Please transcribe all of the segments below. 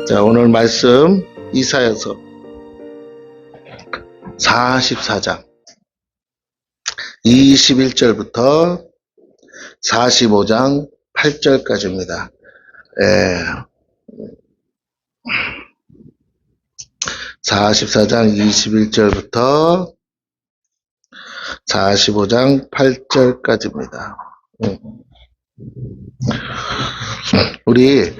자, 오늘 말씀 이사야서 44장 21절부터 45장 8절까지입니다. 44장 21절부터 45장 8절까지입니다. 우리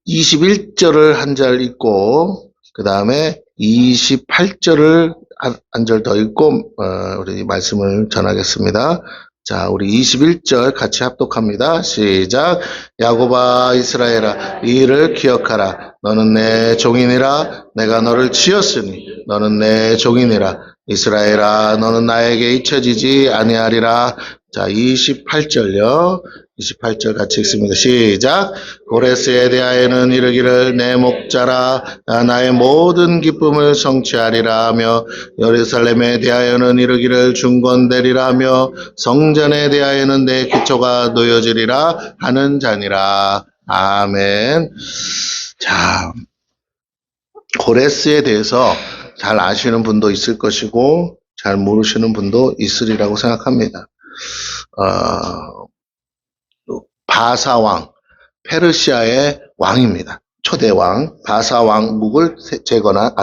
21절을 한 절 읽고 그 다음에 28절을 한 절 더 읽고 우리 말씀을 전하겠습니다. 자, 우리 21절 같이 합독합니다. 시작. 야곱아 이스라엘아 이 일을 기억하라. 너는 내 종이니라. 내가 너를 지었으니 너는 내 종이니라. 이스라엘아 너는 나에게 잊혀지지 아니하리라. 자, 28절요. 28절 같이 읽습니다. 시작. 고레스에 대하여는 이르기를 내 목자라 나의 모든 기쁨을 성취하리라 하며 예루살렘에 대하여는 이르기를 중건되리라 하며 성전에 대하여는 내 기초가 놓여지리라 하는 자니라. 아멘. 자, 고레스에 대해서 잘 아시는 분도 있을 것이고 잘 모르시는 분도 있으리라고 생각합니다. 바사왕, 페르시아의 왕입니다. 초대왕, 바사왕국을 재건한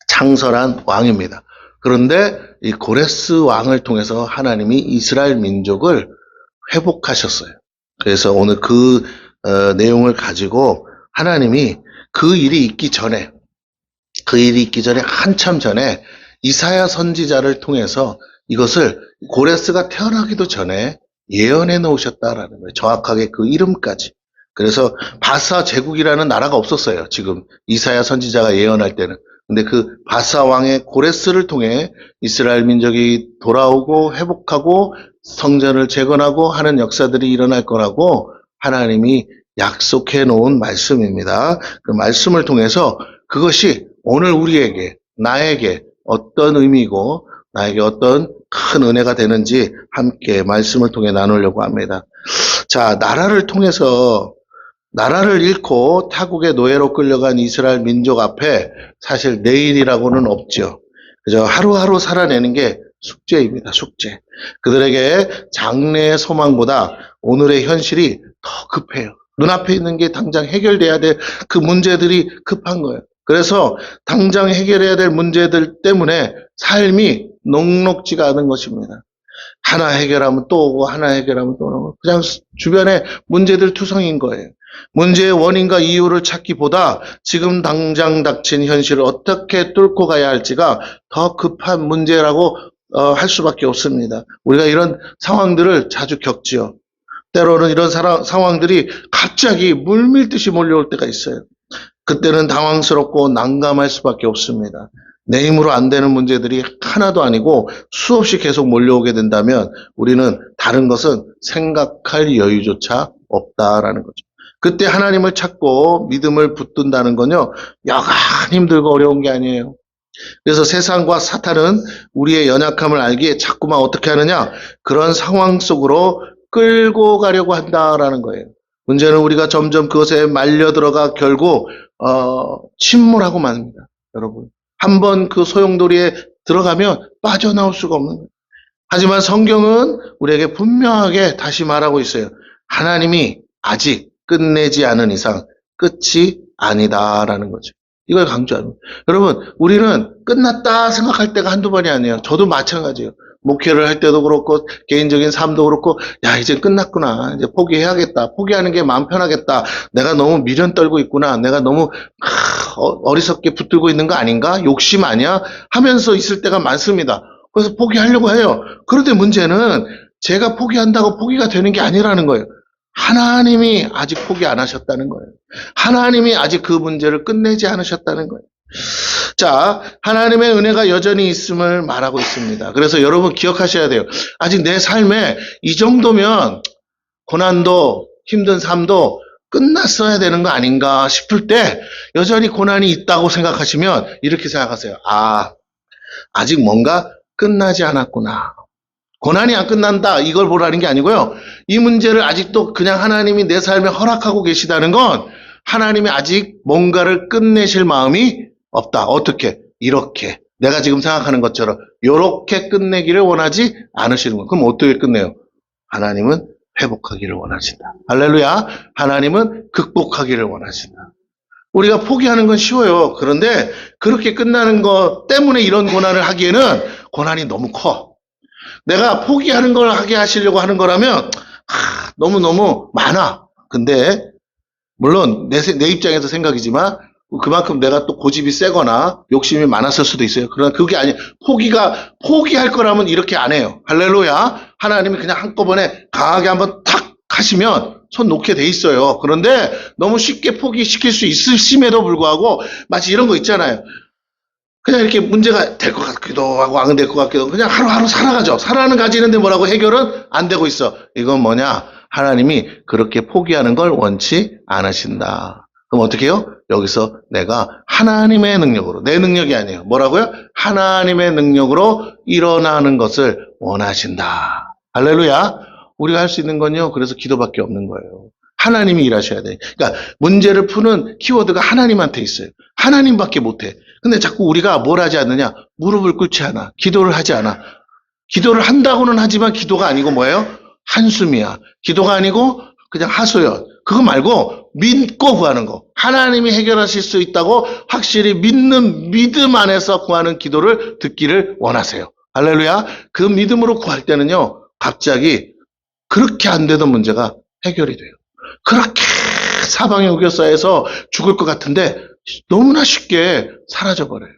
창설한 왕입니다. 그런데 이 고레스 왕을 통해서 하나님이 이스라엘 민족을 회복하셨어요. 그래서 오늘 그 내용을 가지고 하나님이 그 일이 있기 전에 한참 전에 이사야 선지자를 통해서 이것을 고레스가 태어나기도 전에 예언해 놓으셨다라는 거예요. 정확하게 그 이름까지. 그래서 바사 제국이라는 나라가 없었어요. 지금 이사야 선지자가 예언할 때는. 근데 그 바사 왕의 고레스를 통해 이스라엘 민족이 돌아오고 회복하고 성전을 재건하고 하는 역사들이 일어날 거라고 하나님이 약속해 놓은 말씀입니다. 그 말씀을 통해서 그것이 오늘 우리에게, 나에게 어떤 의미고 나에게 어떤 큰 은혜가 되는지 함께 말씀을 통해 나누려고 합니다. 자, 나라를 잃고 타국의 노예로 끌려간 이스라엘 민족 앞에 사실 내일이라고는 없죠. 그저 하루하루 살아내는 게 숙제입니다. 숙제. 그들에게 장래의 소망보다 오늘의 현실이 더 급해요. 눈앞에 있는 게 당장 해결돼야 될 그 문제들이 급한 거예요. 그래서 당장 해결해야 될 문제들 때문에 삶이 녹록지가 않은 것입니다. 하나 해결하면 또 오고 하나 해결하면 또 오고 그냥 주변에 문제들 투성인 거예요. 문제의 원인과 이유를 찾기보다 지금 당장 닥친 현실을 어떻게 뚫고 가야 할지가 더 급한 문제라고 할 수밖에 없습니다. 우리가 이런 상황들을 자주 겪지요. 때로는 이런 상황들이 갑자기 물밀듯이 몰려올 때가 있어요. 그때는 당황스럽고 난감할 수밖에 없습니다. 내 힘으로 안 되는 문제들이 하나도 아니고 수없이 계속 몰려오게 된다면 우리는 다른 것은 생각할 여유조차 없다라는 거죠. 그때 하나님을 찾고 믿음을 붙든다는 건요, 여간 힘들고 어려운 게 아니에요. 그래서 세상과 사탄은 우리의 연약함을 알기에 자꾸만 어떻게 하느냐? 그런 상황 속으로 끌고 가려고 한다라는 거예요. 문제는 우리가 점점 그것에 말려 들어가 결국 침몰하고 맙니다. 여러분. 한번 그 소용돌이에 들어가면 빠져나올 수가 없는 거예요. 하지만 성경은 우리에게 분명하게 다시 말하고 있어요. 하나님이 아직 끝내지 않은 이상 끝이 아니다라는 거죠. 이걸 강조합니다. 여러분, 우리는 끝났다 생각할 때가 한두 번이 아니에요. 저도 마찬가지예요. 목회를 할 때도 그렇고 개인적인 삶도 그렇고 야 이제 끝났구나. 이제 포기해야겠다. 포기하는 게 마음 편하겠다. 내가 너무 미련 떨고 있구나. 내가 너무 어리석게 붙들고 있는 거 아닌가? 욕심 아니야? 하면서 있을 때가 많습니다. 그래서 포기하려고 해요. 그런데 문제는 제가 포기한다고 포기가 되는 게 아니라는 거예요. 하나님이 아직 포기 안 하셨다는 거예요. 하나님이 아직 그 문제를 끝내지 않으셨다는 거예요. 자, 하나님의 은혜가 여전히 있음을 말하고 있습니다. 그래서 여러분 기억하셔야 돼요. 아직 내 삶에 이 정도면 고난도 힘든 삶도 끝났어야 되는 거 아닌가 싶을 때 여전히 고난이 있다고 생각하시면 이렇게 생각하세요. 아직 뭔가 끝나지 않았구나. 고난이 안 끝난다 이걸 보라는 게 아니고요. 이 문제를 아직도 그냥 하나님이 내 삶에 허락하고 계시다는 건 하나님이 아직 뭔가를 끝내실 마음이 없다. 어떻게? 이렇게. 내가 지금 생각하는 것처럼 이렇게 끝내기를 원하지 않으시는 거예요. 그럼 어떻게 끝내요? 하나님은 회복하기를 원하신다. 할렐루야. 하나님은 극복하기를 원하신다. 우리가 포기하는 건 쉬워요. 그런데 그렇게 끝나는 것 때문에 이런 고난을 하기에는 고난이 너무 커. 내가 포기하는 걸 하게 하시려고 하는 거라면 너무너무 많아. 근데 물론 내 입장에서 생각이지만 그만큼 내가 또 고집이 세거나 욕심이 많았을 수도 있어요. 그러나 그게 아니에요. 포기할 거라면 이렇게 안 해요. 할렐루야. 하나님이 그냥 한꺼번에 강하게 한번 탁 하시면 손 놓게 돼 있어요. 그런데 너무 쉽게 포기시킬 수 있으심에도 불구하고 마치 이런 거 있잖아요. 그냥 이렇게 문제가 될 것 같기도 하고 안 될 것 같기도 하고 그냥 하루하루 살아가죠. 살아는 가지는데 뭐라고 해결은 안 되고 있어. 이건 뭐냐? 하나님이 그렇게 포기하는 걸 원치 않으신다. 그럼 어떻게 해요? 여기서 내가 하나님의 능력으로, 내 능력이 아니에요. 뭐라고요? 하나님의 능력으로 일어나는 것을 원하신다. 할렐루야. 우리가 할 수 있는 건요. 그래서 기도밖에 없는 거예요. 하나님이 일하셔야 돼. 그러니까 문제를 푸는 키워드가 하나님한테 있어요. 하나님밖에 못해. 근데 자꾸 우리가 뭘 하지 않느냐? 무릎을 꿇지 않아. 기도를 하지 않아. 기도를 한다고는 하지만 기도가 아니고 뭐예요? 한숨이야. 기도가 아니고 그냥 하소연. 그거 말고 믿고 구하는 거. 하나님이 해결하실 수 있다고 확실히 믿는 믿음 안에서 구하는 기도를 듣기를 원하세요. 할렐루야. 그 믿음으로 구할 때는요. 갑자기 그렇게 안 되던 문제가 해결이 돼요. 그렇게 사방에 우겨싸여서 죽을 것 같은데 너무나 쉽게 사라져버려요.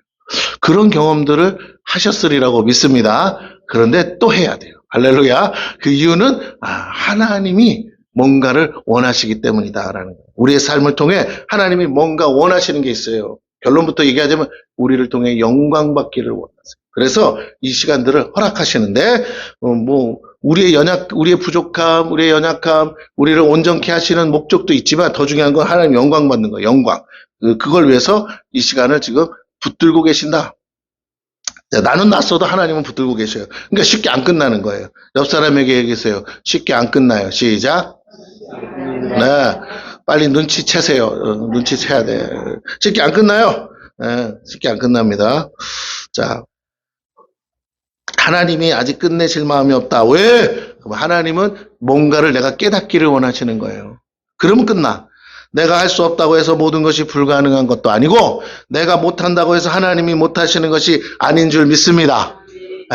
그런 경험들을 하셨으리라고 믿습니다. 그런데 또 해야 돼요. 할렐루야. 그 이유는 하나님이 뭔가를 원하시기 때문이다라는 거예요. 우리의 삶을 통해 하나님이 뭔가 원하시는 게 있어요. 결론부터 얘기하자면 우리를 통해 영광 받기를 원하세요. 그래서 이 시간들을 허락하시는데 우리의 부족함, 우리의 연약함, 우리를 온전케 하시는 목적도 있지만 더 중요한 건 하나님 영광 받는 거예요. 영광. 그걸 위해서 이 시간을 지금 붙들고 계신다. 나는 낯서도 하나님은 붙들고 계셔요. 그러니까 쉽게 안 끝나는 거예요. 옆 사람에게 얘기하세요. 쉽게 안 끝나요. 시작. 네. 빨리 눈치채세요. 눈치채야 돼. 쉽게 안 끝나요. 네. 쉽게 안 끝납니다. 자. 하나님이 아직 끝내실 마음이 없다. 왜? 하나님은 뭔가를 내가 깨닫기를 원하시는 거예요. 그러면 끝나. 내가 할 수 없다고 해서 모든 것이 불가능한 것도 아니고 내가 못한다고 해서 하나님이 못하시는 것이 아닌 줄 믿습니다.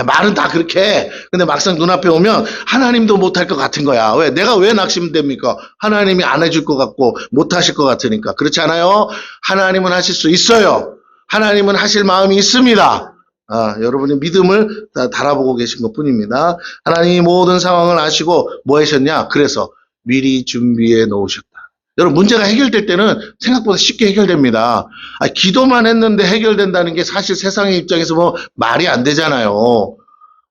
말은 다 그렇게 해. 근데 막상 눈앞에 오면 하나님도 못할 것 같은 거야. 왜? 내가 왜 낙심됩니까? 하나님이 안 해줄 것 같고 못하실 것 같으니까. 그렇지 않아요? 하나님은 하실 수 있어요. 하나님은 하실 마음이 있습니다. 여러분이 믿음을 달아보고 계신 것 뿐입니다. 하나님이 모든 상황을 아시고 뭐 하셨냐? 그래서 미리 준비해 놓으셨다. 여러분 문제가 해결될 때는 생각보다 쉽게 해결됩니다. 기도만 했는데 해결된다는 게 사실 세상의 입장에서 뭐 말이 안 되잖아요.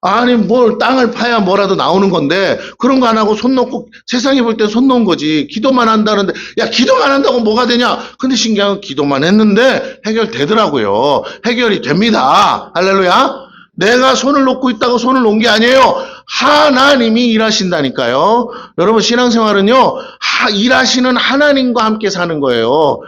아니 뭘 땅을 파야 뭐라도 나오는 건데 그런 거 안 하고 손 놓고 세상이 볼 때 손 놓은 거지. 기도만 한다는데 야 기도만 한다고 뭐가 되냐. 근데 신기한 건 기도만 했는데 해결되더라고요. 해결이 됩니다. 할렐루야. 내가 손을 놓고 있다고 손을 놓은 게 아니에요. 하나님이 일하신다니까요. 여러분 신앙생활은요. 일하시는 하나님과 함께 사는 거예요.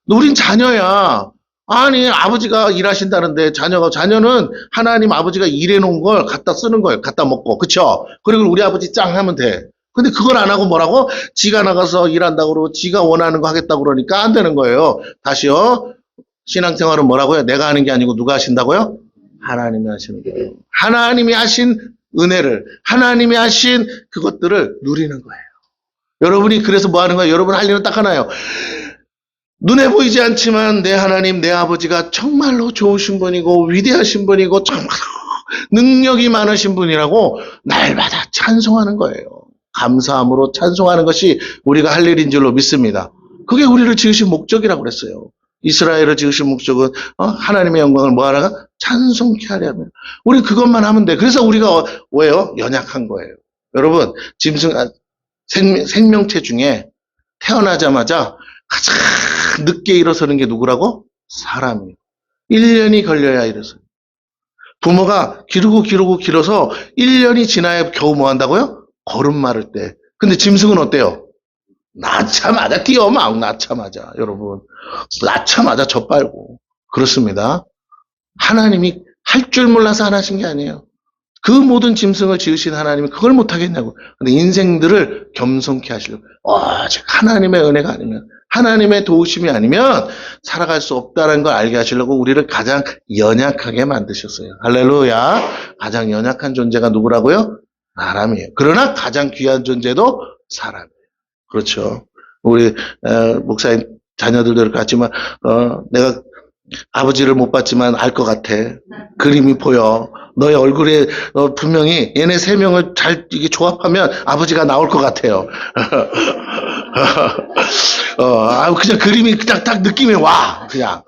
우린 자녀야. 아니 아버지가 일하신다는데 자녀는 하나님 아버지가 일해놓은 걸 갖다 쓰는 거예요. 갖다 먹고. 그쵸? 그리고 우리 아버지 짱 하면 돼. 근데 그걸 안 하고 뭐라고? 지가 나가서 일한다고 그러고 지가 원하는 거 하겠다고 그러니까 안 되는 거예요. 다시요. 신앙생활은 뭐라고요? 내가 하는 게 아니고 누가 하신다고요? 하나님이 하시는 거예요. 하나님이 하신 은혜를 하나님이 하신 그것들을 누리는 거예요. 여러분이 그래서 뭐 하는 거예요? 여러분 할 일은 딱 하나예요. 눈에 보이지 않지만 내 하나님, 내 아버지가 정말로 좋으신 분이고 위대하신 분이고 정말 능력이 많으신 분이라고 날마다 찬송하는 거예요. 감사함으로 찬송하는 것이 우리가 할 일인 줄로 믿습니다. 그게 우리를 지으신 목적이라고 그랬어요. 이스라엘을 지으신 목적은 하나님의 영광을 뭐하라가? 찬송케 하려 합니다. 우리 그것만 하면 돼. 그래서 우리가 왜요? 연약한 거예요. 여러분 생명체 중에 태어나자마자 가장 늦게 일어서는 게 누구라고? 사람이에요. 1년이 걸려야 일어서요. 부모가 기르고 길어서 1년이 지나야 겨우 뭐 한다고요? 걸음마를 때. 근데 짐승은 어때요? 낳자마자 뛰어 막 낳자마자 여러분 낳자마자 젖빨고 그렇습니다. 하나님이 할 줄 몰라서 안 하신 게 아니에요. 그 모든 짐승을 지으신 하나님이 그걸 못하겠냐고. 근데 인생들을 겸손케 하시려고. 즉 하나님의 은혜가 아니면 하나님의 도우심이 아니면 살아갈 수 없다는 걸 알게 하시려고 우리를 가장 연약하게 만드셨어요. 할렐루야. 가장 연약한 존재가 누구라고요? 사람이에요. 그러나 가장 귀한 존재도 사람이에요. 그렇죠. 우리 목사님 자녀들도 이렇게 같지만 내가 아버지를 못 봤지만 알 것 같아. 그림이 보여. 너의 얼굴에 분명히 얘네 세 명을 잘 이게 조합하면 아버지가 나올 것 같아요. 그냥 그림이 그냥 딱 느낌이 와. 그냥.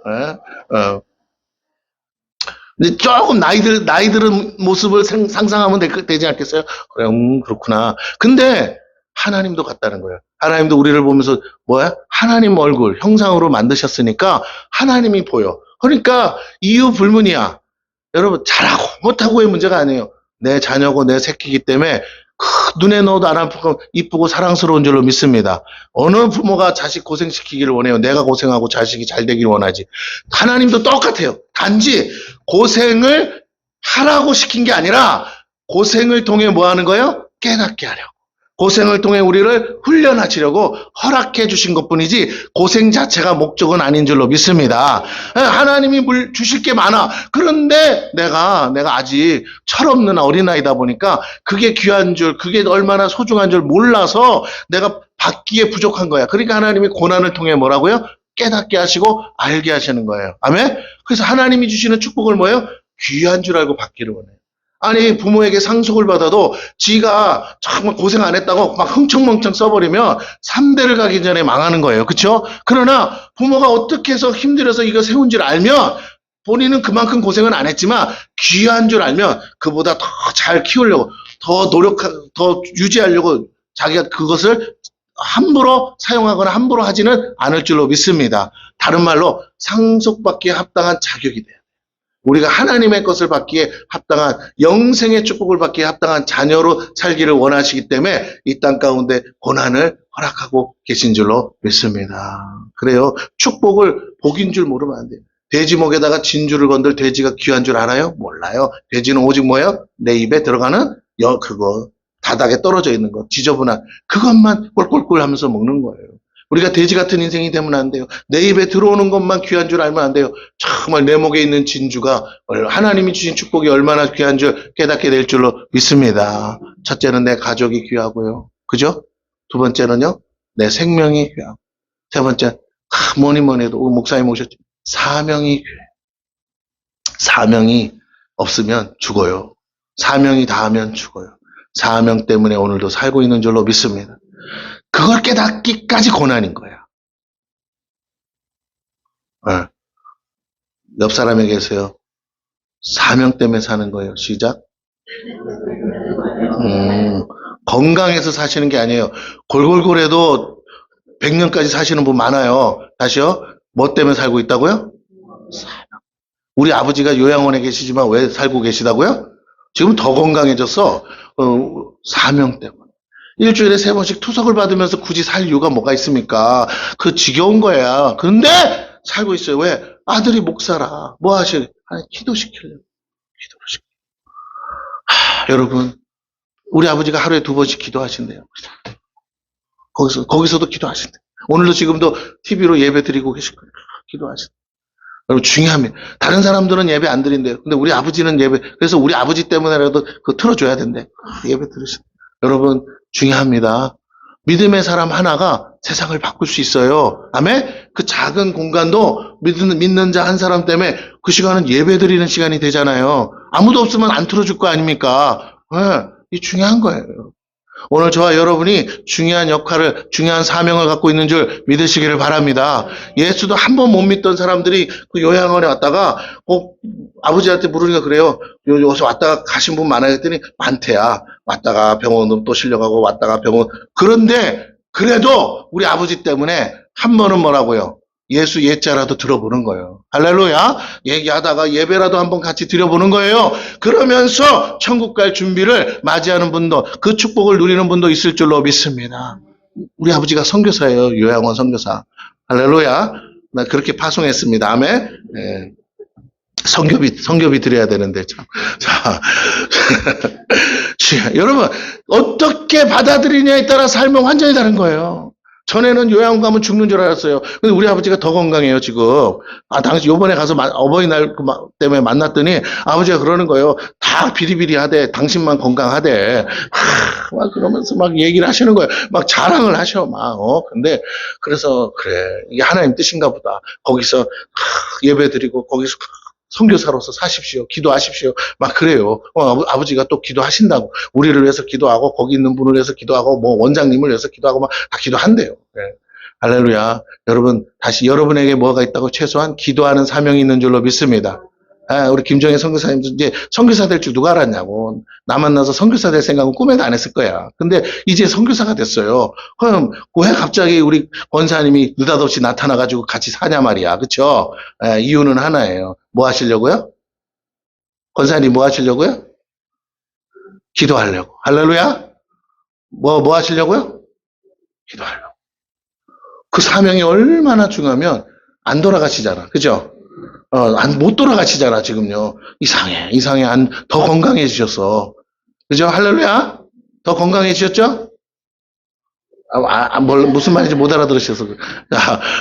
근데 조금 나이들은 모습을 상상하면 되지 않겠어요? 그래, 그렇구나. 근데 하나님도 같다는 거예요. 하나님도 우리를 보면서 하나님 얼굴, 형상으로 만드셨으니까 하나님이 보여. 그러니까 이유 불문이야. 여러분, 잘하고 못하고의 문제가 아니에요. 내 자녀고 내 새끼이기 때문에 눈에 넣어도 안 아프고 이쁘고 사랑스러운 줄로 믿습니다. 어느 부모가 자식 고생시키기를 원해요. 내가 고생하고 자식이 잘 되기를 원하지. 하나님도 똑같아요. 단지 고생을 하라고 시킨 게 아니라 고생을 통해 뭐 하는 거예요? 깨닫게 하려고. 고생을 통해 우리를 훈련하시려고 허락해 주신 것뿐이지 고생 자체가 목적은 아닌 줄로 믿습니다. 하나님이 주실 게 많아. 그런데 내가 아직 철없는 어린아이다 보니까 그게 귀한 줄, 그게 얼마나 소중한 줄 몰라서 내가 받기에 부족한 거야. 그러니까 하나님이 고난을 통해 뭐라고요? 깨닫게 하시고 알게 하시는 거예요. 아멘? 그래서 하나님이 주시는 축복을 뭐예요? 귀한 줄 알고 받기를 원해요. 아니 부모에게 상속을 받아도 지가 정말 고생 안 했다고 막 흥청망청 써버리면 3대를 가기 전에 망하는 거예요. 그렇죠? 그러나 부모가 어떻게 해서 힘들어서 이거 세운 줄 알면 본인은 그만큼 고생은 안 했지만 귀한 줄 알면 그보다 더 잘 키우려고 더 유지하려고 자기가 그것을 함부로 사용하거나 함부로 하지는 않을 줄로 믿습니다. 다른 말로 상속받기에 합당한 자격이 돼요. 우리가 하나님의 것을 받기에 합당한 영생의 축복을 받기에 합당한 자녀로 살기를 원하시기 때문에 이 땅 가운데 고난을 허락하고 계신 줄로 믿습니다. 그래요. 축복을 복인 줄 모르면 안 돼요. 돼지 목에다가 진주를 건들 돼지가 귀한 줄 알아요? 몰라요. 돼지는 오직 뭐예요? 내 입에 들어가는 그거 바닥에 떨어져 있는 거 지저분한 그것만 꼴꼴꼴 하면서 먹는 거예요. 우리가 돼지 같은 인생이 되면 안 돼요. 내 입에 들어오는 것만 귀한 줄 알면 안 돼요. 정말 내 목에 있는 진주가 하나님이 주신 축복이 얼마나 귀한 줄 깨닫게 될 줄로 믿습니다. 첫째는 내 가족이 귀하고요. 그죠? 두 번째는요. 내 생명이 귀하고. 세 번째, 뭐니 해도 목사님 오셨죠. 사명이 귀해. 사명이 없으면 죽어요. 사명이 다하면 죽어요. 사명 때문에 오늘도 살고 있는 줄로 믿습니다. 그걸 깨닫기까지 고난인 거야. 옆 사람에게서요. 사명 때문에 사는 거예요. 시작. 건강해서 사시는 게 아니에요. 골골골해도 100년까지 사시는 분 많아요. 다시요. 뭐 때문에 살고 있다고요? 사명. 우리 아버지가 요양원에 계시지만 왜 살고 계시다고요? 지금 더 건강해졌어. 사명 때문에. 일주일에 3번씩 투석을 받으면서 굳이 살 이유가 뭐가 있습니까? 그 지겨운 거야. 그런데 살고 있어요. 왜? 아들이 목사라. 뭐 하셔? 아니, 기도시키려고. 기도를 시켜. 여러분, 우리 아버지가 하루에 2번씩 기도하신대요. 거기서도 기도하신대. 오늘도 지금도 TV로 예배 드리고 계실 거예요. 기도하신대. 여러분, 중요합니다. 다른 사람들은 예배 안 드린대요. 근데 우리 아버지는 예배, 그래서 우리 아버지 때문에라도 그거 틀어줘야 된대. 예배 들으신대. 여러분, 중요합니다. 믿음의 사람 하나가 세상을 바꿀 수 있어요. 아멘? 그 작은 공간도 믿는 자 한 사람 때문에 그 시간은 예배 드리는 시간이 되잖아요. 아무도 없으면 안 틀어줄 거 아닙니까? 이 중요한 거예요. 오늘 저와 여러분이 중요한 역할을, 중요한 사명을 갖고 있는 줄 믿으시기를 바랍니다. 예수도 한 번 못 믿던 사람들이 그 요양원에 왔다가 아버지한테 물으니까 그래요. 여기서 왔다가 가신 분 많아요 했더니 많대야. 왔다가 병원으로 또 실려가고 왔다가 병원. 그런데 그래도 우리 아버지 때문에 한 번은 뭐라고요? 예수 예자라도 들어보는 거예요. 할렐루야. 얘기하다가 예배라도 한번 같이 드려보는 거예요. 그러면서 천국 갈 준비를 맞이하는 분도 그 축복을 누리는 분도 있을 줄로 믿습니다. 우리 아버지가 선교사예요. 요양원 선교사. 할렐루야. 나 그렇게 파송했습니다. 아멘. 예. 성교비 드려야 되는데, 참. 자. 여러분, 어떻게 받아들이냐에 따라 삶은 완전히 다른 거예요. 전에는 요양원 가면 죽는 줄 알았어요. 근데 우리 아버지가 더 건강해요, 지금. 당시 요번에 가서 어버이날 때문에 만났더니 아버지가 그러는 거예요. 다 비리비리하대. 당신만 건강하대. 막 그러면서 막 얘기를 하시는 거예요. 막 자랑을 하셔, 막. 근데, 그래서, 그래. 이게 하나님 뜻인가 보다. 거기서, 예배 드리고, 거기서, 선교사로서 사십시오. 기도하십시오. 막 그래요. 아버지가 또 기도하신다고. 우리를 위해서 기도하고, 거기 있는 분을 위해서 기도하고, 뭐, 원장님을 위해서 기도하고, 막 다 기도한대요. 네. 할렐루야. 여러분, 다시 여러분에게 뭐가 있다고 최소한 기도하는 사명이 있는 줄로 믿습니다. 우리 김정혜 선교사님도 이제 선교사 될 줄 누가 알았냐고. 나 만나서 선교사 될 생각은 꿈에도 안 했을 거야. 근데 이제 선교사가 됐어요. 그럼 왜 갑자기 우리 권사님이 느닷없이 나타나가지고 같이 사냐 말이야. 그쵸? 이유는 하나예요. 뭐 하시려고요? 권사님 뭐 하시려고요? 기도하려고. 할렐루야? 뭐 하시려고요? 기도하려고. 그 사명이 얼마나 중요하면 안 돌아가시잖아. 그죠? 못 돌아가시잖아, 지금요. 이상해. 더 건강해지셨어. 그죠? 할렐루야? 더 건강해지셨죠? 무슨 말인지 못 알아들으셔서.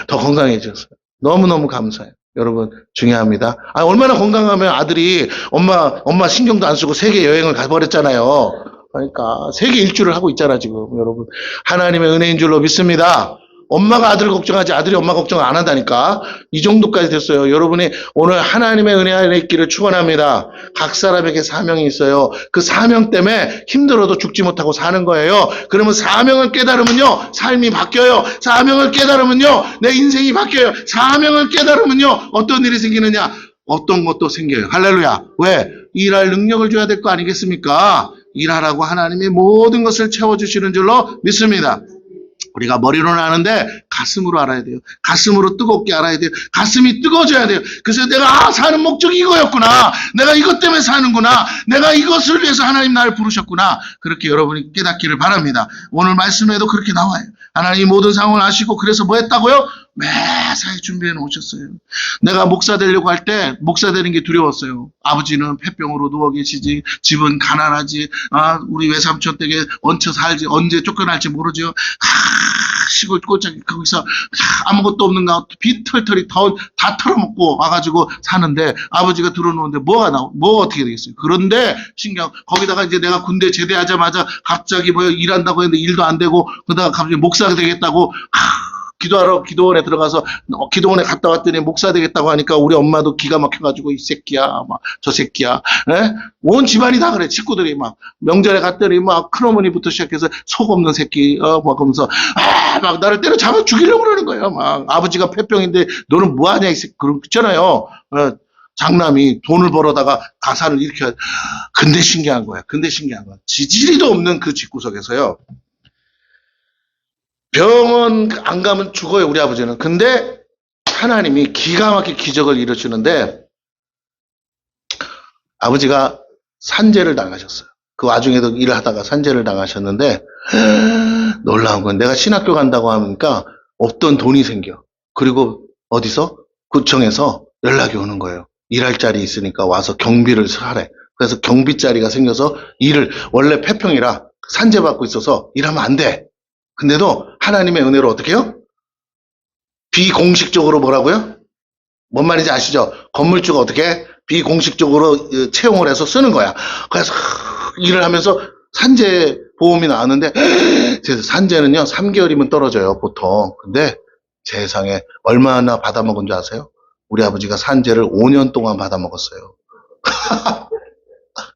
더 건강해지셨어요. 너무너무 감사해요. 여러분, 중요합니다. 얼마나 건강하면 아들이 엄마 신경도 안 쓰고 세계 여행을 가버렸잖아요. 그러니까, 세계 일주를 하고 있잖아, 지금, 여러분. 하나님의 은혜인 줄로 믿습니다. 엄마가 아들을 걱정하지 아들이 엄마 걱정 안 한다니까. 이 정도까지 됐어요. 여러분이 오늘 하나님의 은혜 안에 있기를 축원합니다. 각 사람에게 사명이 있어요. 그 사명 때문에 힘들어도 죽지 못하고 사는 거예요. 그러면 사명을 깨달으면요, 삶이 바뀌어요. 사명을 깨달으면요, 내 인생이 바뀌어요. 사명을 깨달으면요, 어떤 일이 생기느냐? 어떤 것도 생겨요. 할렐루야. 왜? 일할 능력을 줘야 될 거 아니겠습니까? 일하라고 하나님이 모든 것을 채워주시는 줄로 믿습니다. 우리가 머리로는 아는데 가슴으로 알아야 돼요. 가슴으로 뜨겁게 알아야 돼요. 가슴이 뜨거워져야 돼요. 그래서 내가 사는 목적이 이거였구나. 내가 이것 때문에 사는구나. 내가 이것을 위해서 하나님 나를 부르셨구나. 그렇게 여러분이 깨닫기를 바랍니다. 오늘 말씀에도 그렇게 나와요. 하나님 모든 상황을 아시고 그래서 뭐 했다고요? 매사에 준비해 놓으셨어요. 내가 목사 되려고 할 때 목사 되는 게 두려웠어요. 아버지는 폐병으로 누워 계시지, 집은 가난하지, 우리 외삼촌 댁에 얹혀 살지, 언제 쫓겨날지 모르죠. 시골 꼬짝이 거기서 아무것도 없는 가 비털털이 다 털어먹고 와가지고 사는데 아버지가 들어놓는데 뭐가 어떻게 되겠어요? 그런데 신기한 거기다가 이제 내가 군대 제대하자마자 갑자기 뭐 일한다고 했는데 일도 안 되고 그러다가 갑자기 목사가 되겠다고 기도하러 기도원에 들어가서 기도원에 갔다 왔더니 목사 되겠다고 하니까 우리 엄마도 기가 막혀가지고 이 새끼야 막 저 새끼야 온 집안이 다 그래. 식구들이 막 명절에 갔더니 막 큰어머니부터 시작해서 속 없는 새끼 막 그러면서 막 나를 때려잡아 죽이려고 그러는 거예요. 막 아버지가 폐병인데 너는 뭐하냐 이 새끼 그렇잖아요. 장남이 돈을 벌어다가 가사를 이렇게 근데 신기한 거야. 지지리도 없는 그 집구석에서요. 병원 안 가면 죽어요, 우리 아버지는. 근데 하나님이 기가 막히게 기적을 이루시는데 아버지가 산재를 당하셨어요. 그 와중에도 일을 하다가 산재를 당하셨는데 놀라운 건 내가 신학교 간다고 하니까 없던 돈이 생겨. 그리고 어디서? 구청에서 연락이 오는 거예요. 일할 자리 있으니까 와서 경비를 하래. 그래서 경비 자리가 생겨서 원래 폐평이라 산재 받고 있어서 일하면 안 돼. 근데도 하나님의 은혜로 어떻게 해요? 비공식적으로 뭐라고요? 뭔 말인지 아시죠? 건물주가 어떻게 비공식적으로 채용을 해서 쓰는 거야. 그래서 일을 하면서 산재 보험이 나왔는데 산재는요 3개월이면 떨어져요 보통. 근데 세상에 얼마나 받아먹은 줄 아세요? 우리 아버지가 산재를 5년 동안 받아먹었어요.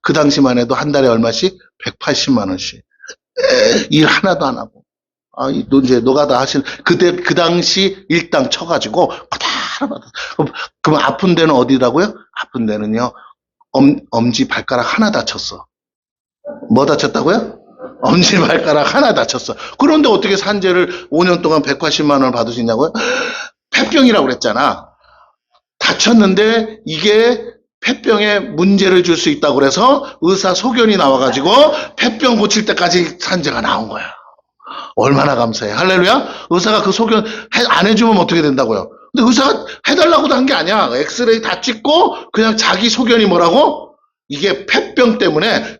그 당시만 해도 한 달에 얼마씩? 180만 원씩. 일 하나도 안 하고. 이제 노가다 하시는 그 당시 일당 쳐가지고 그대로 받았어. 그럼 아픈 데는 어디라고요? 아픈 데는요 엄지 발가락 하나 다쳤어. 뭐 다쳤다고요? 엄지 발가락 하나 다쳤어. 그런데 어떻게 산재를 5년 동안 180만 원을 받으시냐고요? 폐병이라고 그랬잖아. 다쳤는데 이게 폐병에 문제를 줄 수 있다고 그래서 의사 소견이 나와가지고 폐병 고칠 때까지 산재가 나온 거야. 얼마나 감사해. 할렐루야. 의사가 그 소견 안 해주면 어떻게 된다고요? 근데 의사가 해달라고도 한 게 아니야. 엑스레이 다 찍고 그냥 자기 소견이 뭐라고? 이게 폐병 때문에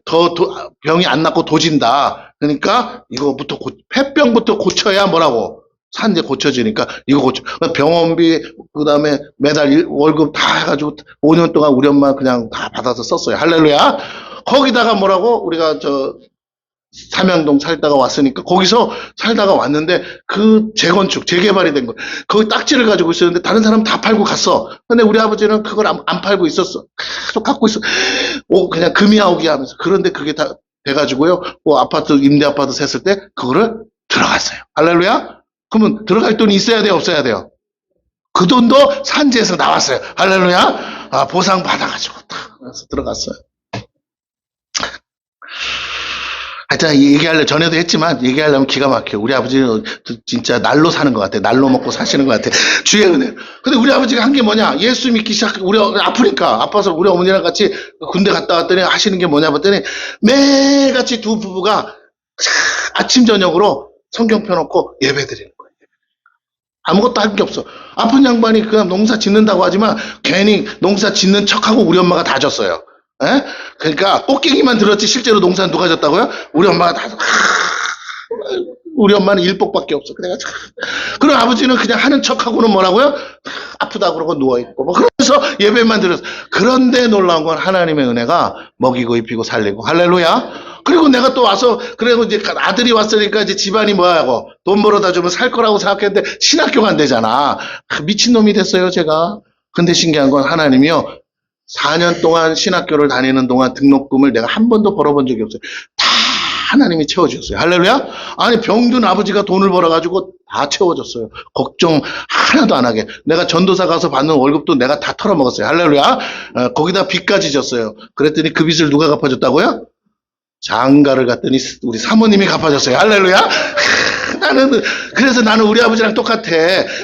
병이 안 낫고 도진다. 그러니까 이거부터 폐병부터 고쳐야 뭐라고? 산재 고쳐지니까 이거 고쳐. 병원비 그다음에 매달 월급 다 해가지고 5년 동안 우리 엄마 그냥 다 받아서 썼어요. 할렐루야. 거기다가 뭐라고? 우리가 삼양동 살다가 왔으니까 거기서 살다가 왔는데 그 재건축 재개발이 된 거 거기 딱지를 가지고 있었는데 다른 사람 다 팔고 갔어. 근데 우리 아버지는 그걸 안 팔고 있었어. 계속 갖고 있어. 그냥 금이 아오기 하면서. 그런데 그게 다 돼가지고요. 아파트 임대 아파트 샀을 때 그거를 들어갔어요. 할렐루야. 그러면 들어갈 돈이 있어야 돼요, 없어야 돼요? 그 돈도 산지에서 나왔어요. 할렐루야. 보상 받아가지고 딱 들어갔어요. 하여튼 얘기하려 전에도 했지만 얘기하려면 기가 막혀요. 우리 아버지는 진짜 날로 사는 것 같아. 날로 먹고 사시는 것 같아. 주의 은혜. 근데 우리 아버지가 한 게 뭐냐? 예수 믿기 우리 아프니까 아파서 우리 어머니랑 같이 군대 갔다 왔더니 하시는 게 뭐냐 봤더니 매일같이 두 부부가 아침 저녁으로 성경 펴놓고 예배 드리는 거예요. 아무것도 할 게 없어. 아픈 양반이 그냥 농사 짓는다고 하지만 괜히 농사 짓는 척하고 우리 엄마가 다 줬어요. 에? 그러니까 꽃갱이만 들었지 실제로 농사는 누가 졌다고요? 우리 엄마가 다 우리 엄마는 일복밖에 없어. 그럼 아버지는 그냥 하는 척하고는 뭐라고요? 아프다 그러고 누워있고 뭐 그러면서 예배만 드렸어. 그런데 놀라운 건 하나님의 은혜가 먹이고 입히고 살리고 할렐루야. 그리고 내가 또 와서 그리고 이제 아들이 왔으니까 이제 집안이 뭐하고 돈 벌어다 주면 살 거라고 생각했는데 신학교가 안 되잖아. 미친놈이 됐어요 제가. 근데 신기한 건 하나님이요 4년 동안 신학교를 다니는 동안 등록금을 내가 한 번도 벌어본 적이 없어요. 다 하나님이 채워주셨어요. 할렐루야. 아니 병든 아버지가 돈을 벌어가지고 다 채워줬어요. 걱정 하나도 안 하게. 내가 전도사 가서 받는 월급도 내가 다 털어먹었어요. 할렐루야. 거기다 빚까지 졌어요. 그랬더니 그 빚을 누가 갚아줬다고요? 장가를 갔더니 우리 사모님이 갚아줬어요. 할렐루야. 그래서 나는 우리 아버지랑 똑같아.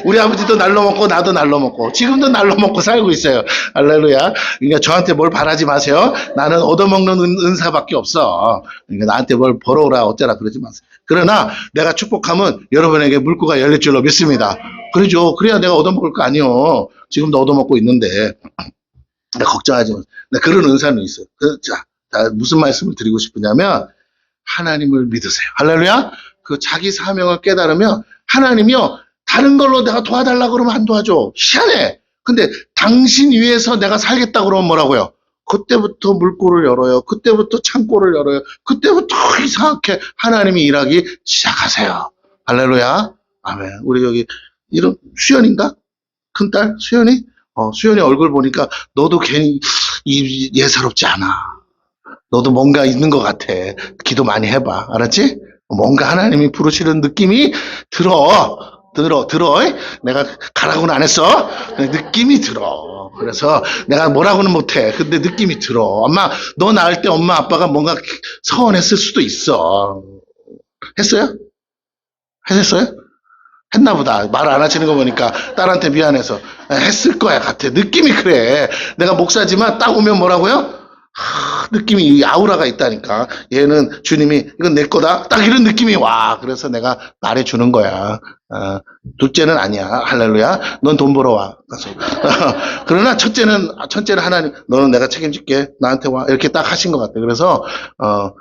우리 아버지도 날로 먹고 나도 날로 먹고 지금도 날로 먹고 살고 있어요. 할렐루야. 그러니까 저한테 뭘 바라지 마세요. 나는 얻어먹는 은사밖에 없어. 그러니까 나한테 뭘 벌어오라 어쩌라 그러지 마세요. 그러나 내가 축복하면 여러분에게 물구가 열릴 줄로 믿습니다. 그러죠. 그래야 내가 얻어먹을 거 아니요. 지금도 얻어먹고 있는데 걱정하지 마세요. 그런 은사는 있어요. 자, 무슨 말씀을 드리고 싶으냐면 하나님을 믿으세요. 할렐루야. 그 자기 사명을 깨달으면 하나님이요 다른 걸로 내가 도와달라고 그러면 안 도와줘. 희한해. 근데 당신 위해서 내가 살겠다 그러면 뭐라고요? 그때부터 물꼬를 열어요. 그때부터 창고를 열어요. 그때부터 이상하게 하나님이 일하기 시작하세요. 할렐루야. 아멘. 우리 여기 이름 수연인가? 큰딸 수연이? 수연이 얼굴 보니까 너도 괜히 예사롭지 않아. 너도 뭔가 있는 것 같아. 기도 많이 해봐. 알았지? 뭔가 하나님이 부르시는 느낌이 들어. 내가 가라고는 안 했어. 느낌이 들어. 그래서 내가 뭐라고는 못해. 근데 느낌이 들어. 엄마, 너 낳을 때 엄마 아빠가 뭔가 서운했을 수도 있어. 했어요? 했어요? 했나 보다. 말 안 하시는 거 보니까 딸한테 미안해서 했을 거야 같아. 느낌이 그래. 내가 목사지만 딱 오면 뭐라고요? 느낌이 아우라가 있다니까. 얘는 주님이 이건 내 거다. 딱 이런 느낌이 와. 그래서 내가 말해주는 거야. 둘째는 아니야. 할렐루야. 넌 돈 벌어와. 그러나 첫째는 하나님. 너는 내가 책임질게. 나한테 와. 이렇게 딱 하신 것 같아. 그래서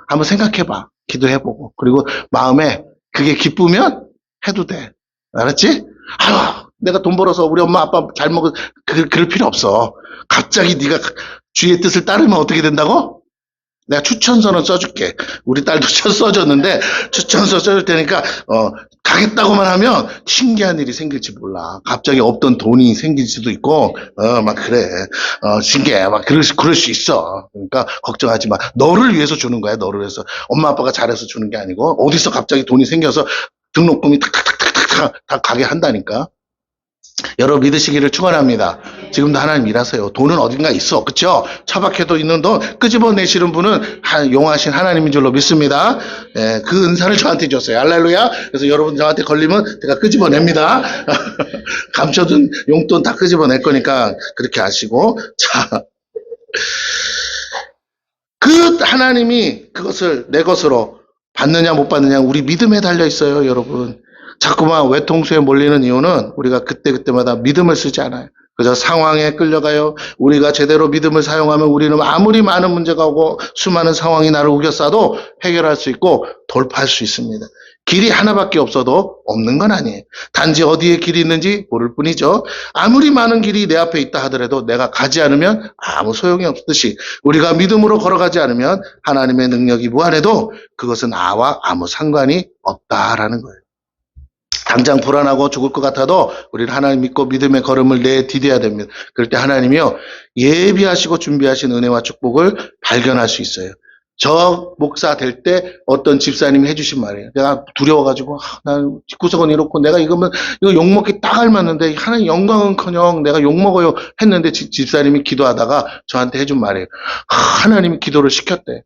한번 생각해봐. 기도해보고. 그리고 마음에 그게 기쁘면 해도 돼. 알았지? 내가 돈 벌어서 우리 엄마 아빠 잘 먹을 그럴 필요 없어. 갑자기 네가 주의 뜻을 따르면 어떻게 된다고? 내가 추천서는 써줄게. 우리 딸도 써줬는데 추천서 써줄 테니까 가겠다고만 하면 신기한 일이 생길지 몰라. 갑자기 없던 돈이 생길 수도 있고 막 그래. 신기해. 막 그럴 수 있어. 그러니까 걱정하지 마. 너를 위해서 주는 거야. 너를 위해서. 엄마 아빠가 잘해서 주는 게 아니고 어디서 갑자기 돈이 생겨서 등록금이 탁탁탁탁탁 다 가게 한다니까. 여러분 믿으시기를 축원합니다. 지금도 하나님 일하세요. 돈은 어딘가 있어. 그쵸? 처박혀도 있는 돈 끄집어내시는 분은 용하신 하나님인 줄로 믿습니다. 예, 그 은사를 저한테 줬어요. 할렐루야. 그래서 여러분 저한테 걸리면 제가 끄집어냅니다. 감춰둔 용돈 다 끄집어낼 거니까 그렇게 아시고. 자, 그 하나님이 그것을 내 것으로 받느냐 못 받느냐 우리 믿음에 달려 있어요, 여러분. 자꾸만 외통수에 몰리는 이유는 우리가 그때그때마다 믿음을 쓰지 않아요. 그저 상황에 끌려가요. 우리가 제대로 믿음을 사용하면 우리는 아무리 많은 문제가 오고 수많은 상황이 나를 우겨싸도 해결할 수 있고 돌파할 수 있습니다. 길이 하나밖에 없어도 없는 건 아니에요. 단지 어디에 길이 있는지 모를 뿐이죠. 아무리 많은 길이 내 앞에 있다 하더라도 내가 가지 않으면 아무 소용이 없듯이 우리가 믿음으로 걸어가지 않으면 하나님의 능력이 무한해도 그것은 나와 아무 상관이 없다라는 거예요. 당장 불안하고 죽을 것 같아도 우리는 하나님 믿고 믿음의 걸음을 내디뎌야 됩니다. 그럴 때 하나님이요 예비하시고 준비하신 은혜와 축복을 발견할 수 있어요. 저 목사 될 때 어떤 집사님이 해주신 말이에요. 내가 두려워가지고 난 집구석은 이렇고 내가 이거 욕먹기 딱 알맞는데 하나님 영광은커녕 내가 욕먹어요 했는데 집사님이 기도하다가 저한테 해준 말이에요. 하나님이 기도를 시켰대.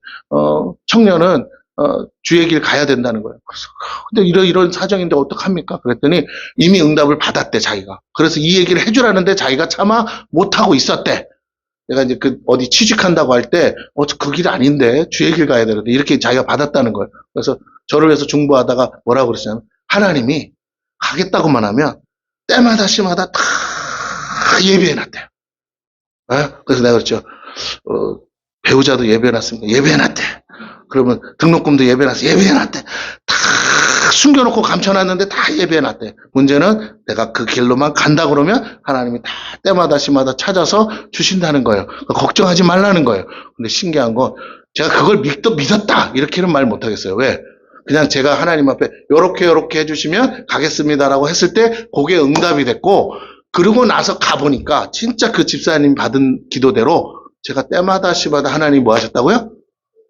청년은 주의 길 가야 된다는 거예요. 그래서 근데 이런 사정인데 어떡합니까? 그랬더니 이미 응답을 받았대 자기가. 그래서 이 얘기를 해주라는데 자기가 차마 못하고 있었대. 내가 이제 어디 취직한다고 할 때, 그 길 아닌데, 주의 길 가야 되는데, 이렇게 자기가 받았다는 거예요. 그래서 저를 위해서 중보하다가 뭐라고 그랬냐면, 하나님이 가겠다고만 하면, 때마다 시마다 다 예비해놨대요. 그래서 내가 그랬죠. 배우자도 예배해놨습니다. 예배해놨대. 그러면 등록금도 예배해놨어. 예배해놨대. 다 숨겨놓고 감춰놨는데 다 예배해놨대. 문제는 내가 그 길로만 간다 그러면 하나님이 다 때마다 시마다 찾아서 주신다는 거예요. 그러니까 걱정하지 말라는 거예요. 근데 신기한 건 제가 그걸 믿었다 이렇게는 말 못하겠어요. 왜? 그냥 제가 하나님 앞에 요렇게 해주시면 가겠습니다라고 했을 때 그게 응답이 됐고 그러고 나서 가보니까 진짜 그 집사님 받은 기도대로 제가 때마다 시마다 하나님이 뭐 하셨다고요?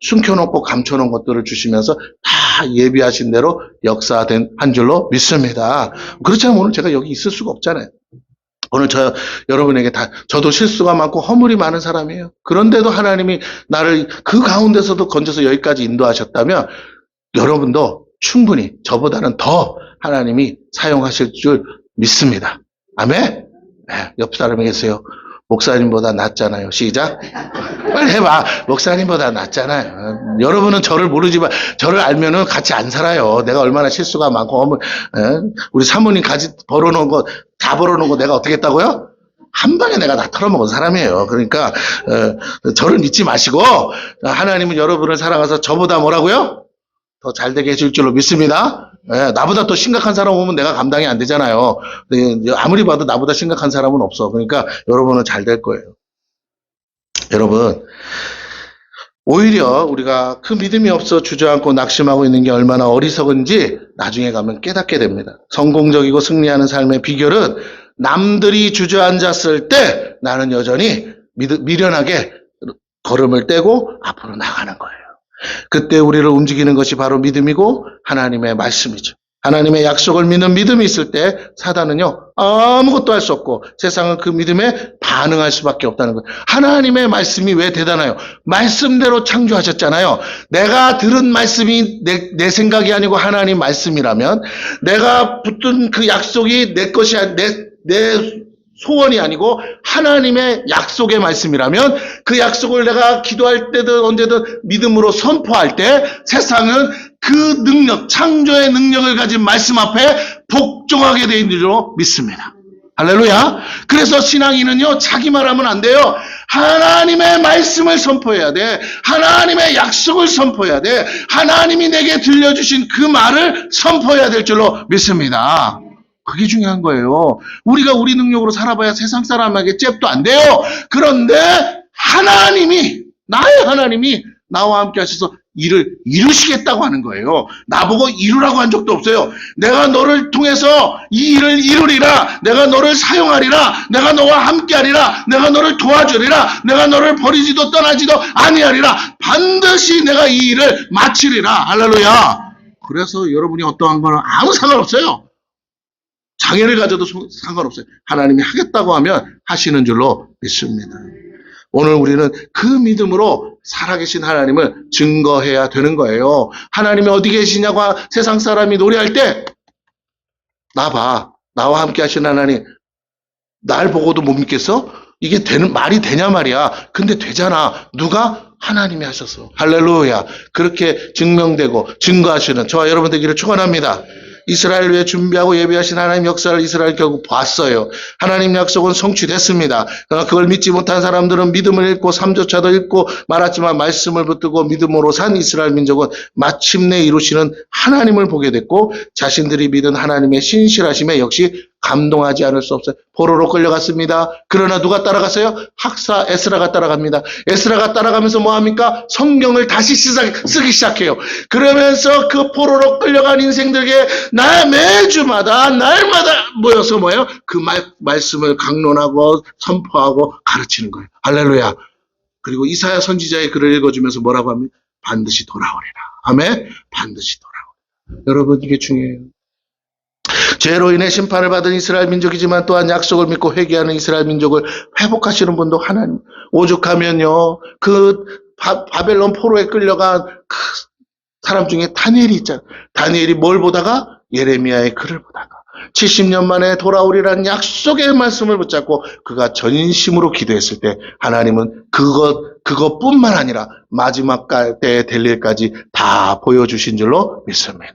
숨겨놓고 감춰놓은 것들을 주시면서 다 예비하신 대로 역사된 한 줄로 믿습니다. 그렇지 않으면 오늘 제가 여기 있을 수가 없잖아요. 오늘 여러분에게 저도 실수가 많고 허물이 많은 사람이에요. 그런데도 하나님이 나를 그 가운데서도 건져서 여기까지 인도하셨다면 여러분도 충분히 저보다는 더 하나님이 사용하실 줄 믿습니다. 아멘? 네, 옆 사람에게 계세요. 목사님보다 낫잖아요. 시작. 빨리 해봐. 목사님보다 낫잖아요. 여러분은 저를 모르지만 저를 알면은 같이 안 살아요. 내가 얼마나 실수가 많고 우리 사모님 벌어놓은 거 다 벌어놓은 거 내가 어떻게 했다고요? 한 방에 내가 다 털어먹은 사람이에요. 그러니까 저를 믿지 마시고 하나님은 여러분을 사랑해서 저보다 뭐라고요? 더 잘되게 해줄 줄로 믿습니다. 나보다 더 심각한 사람 오면 내가 감당이 안 되잖아요. 아무리 봐도 나보다 심각한 사람은 없어. 그러니까 여러분은 잘 될 거예요. 여러분, 오히려 우리가 그 믿음이 없어 주저앉고 낙심하고 있는 게 얼마나 어리석은지 나중에 가면 깨닫게 됩니다. 성공적이고 승리하는 삶의 비결은 남들이 주저앉았을 때 나는 여전히 미련하게 걸음을 떼고 앞으로 나가는 거예요. 그때 우리를 움직이는 것이 바로 믿음이고 하나님의 말씀이죠. 하나님의 약속을 믿는 믿음이 있을 때 사단은요 아무것도 할 수 없고 세상은 그 믿음에 반응할 수밖에 없다는 거예요. 하나님의 말씀이 왜 대단해요? 말씀대로 창조하셨잖아요. 내가 들은 말씀이 내 생각이 아니고 하나님 말씀이라면 내가 붙든 그 약속이 내 것이 내 소원이 아니고 하나님의 약속의 말씀이라면 그 약속을 내가 기도할 때든 언제든 믿음으로 선포할 때 세상은 그 능력, 창조의 능력을 가진 말씀 앞에 복종하게 되어 있는 줄로 믿습니다. 할렐루야. 그래서 신앙인은요 자기 말하면 안 돼요. 하나님의 말씀을 선포해야 돼. 하나님의 약속을 선포해야 돼. 하나님이 내게 들려주신 그 말을 선포해야 될 줄로 믿습니다. 그게 중요한 거예요. 우리가 우리 능력으로 살아봐야 세상 사람에게 잽도 안 돼요. 그런데 나의 하나님이 나와 함께 하셔서 일을 이루시겠다고 하는 거예요. 나보고 이루라고 한 적도 없어요. 내가 너를 통해서 이 일을 이루리라. 내가 너를 사용하리라. 내가 너와 함께하리라. 내가 너를 도와주리라. 내가 너를 버리지도 떠나지도 아니하리라. 반드시 내가 이 일을 마치리라. 할렐루야. 그래서 여러분이 어떠한 거는 아무 상관없어요. 장애를 가져도 상관없어요. 하나님이 하겠다고 하면 하시는 줄로 믿습니다. 오늘 우리는 그 믿음으로 살아계신 하나님을 증거해야 되는 거예요. 하나님이 어디 계시냐고 세상 사람이 노래할 때 나 봐. 나와 함께 하신 하나님 날 보고도 못 믿겠어? 이게 말이 되냐 말이야. 근데 되잖아. 누가? 하나님이 하셨어. 할렐루야. 그렇게 증명되고 증거하시는 저와 여러분 되기를 축원합니다. 이스라엘 위해 준비하고 예비하신 하나님 역사를 이스라엘 결국 봤어요. 하나님 약속은 성취됐습니다. 그러나 그걸 믿지 못한 사람들은 믿음을 잃고 삶조차도 잃고 말았지만 말씀을 붙들고 믿음으로 산 이스라엘 민족은 마침내 이루시는 하나님을 보게 됐고 자신들이 믿은 하나님의 신실하심에 역시 감동하지 않을 수 없어요. 포로로 끌려갔습니다. 그러나 누가 따라갔어요? 학사 에스라가 따라갑니다. 에스라가 따라가면서 뭐합니까? 성경을 다시 쓰기 시작해요. 그러면서 그 포로로 끌려간 인생들에게 매주마다 날마다 모여서 뭐예요? 그 말씀을 강론하고 선포하고 가르치는 거예요. 할렐루야. 그리고 이사야 선지자의 글을 읽어주면서 뭐라고 합니까? 반드시 돌아오리라. 아멘. 반드시 돌아오리라. 여러분 이게 중요해요. 죄로 인해 심판을 받은 이스라엘 민족이지만 또한 약속을 믿고 회개하는 이스라엘 민족을 회복하시는 분도 하나님. 오죽하면요. 그 바벨론 포로에 끌려간 그 사람 중에 다니엘이 있잖아요. 다니엘이 뭘 보다가? 예레미야의 글을 보다가 70년 만에 돌아오리라는 약속의 말씀을 붙잡고 그가 전심으로 기도했을 때 하나님은 그것뿐만 아니라 마지막 때에 될 일까지 다 보여주신 줄로 믿습니다.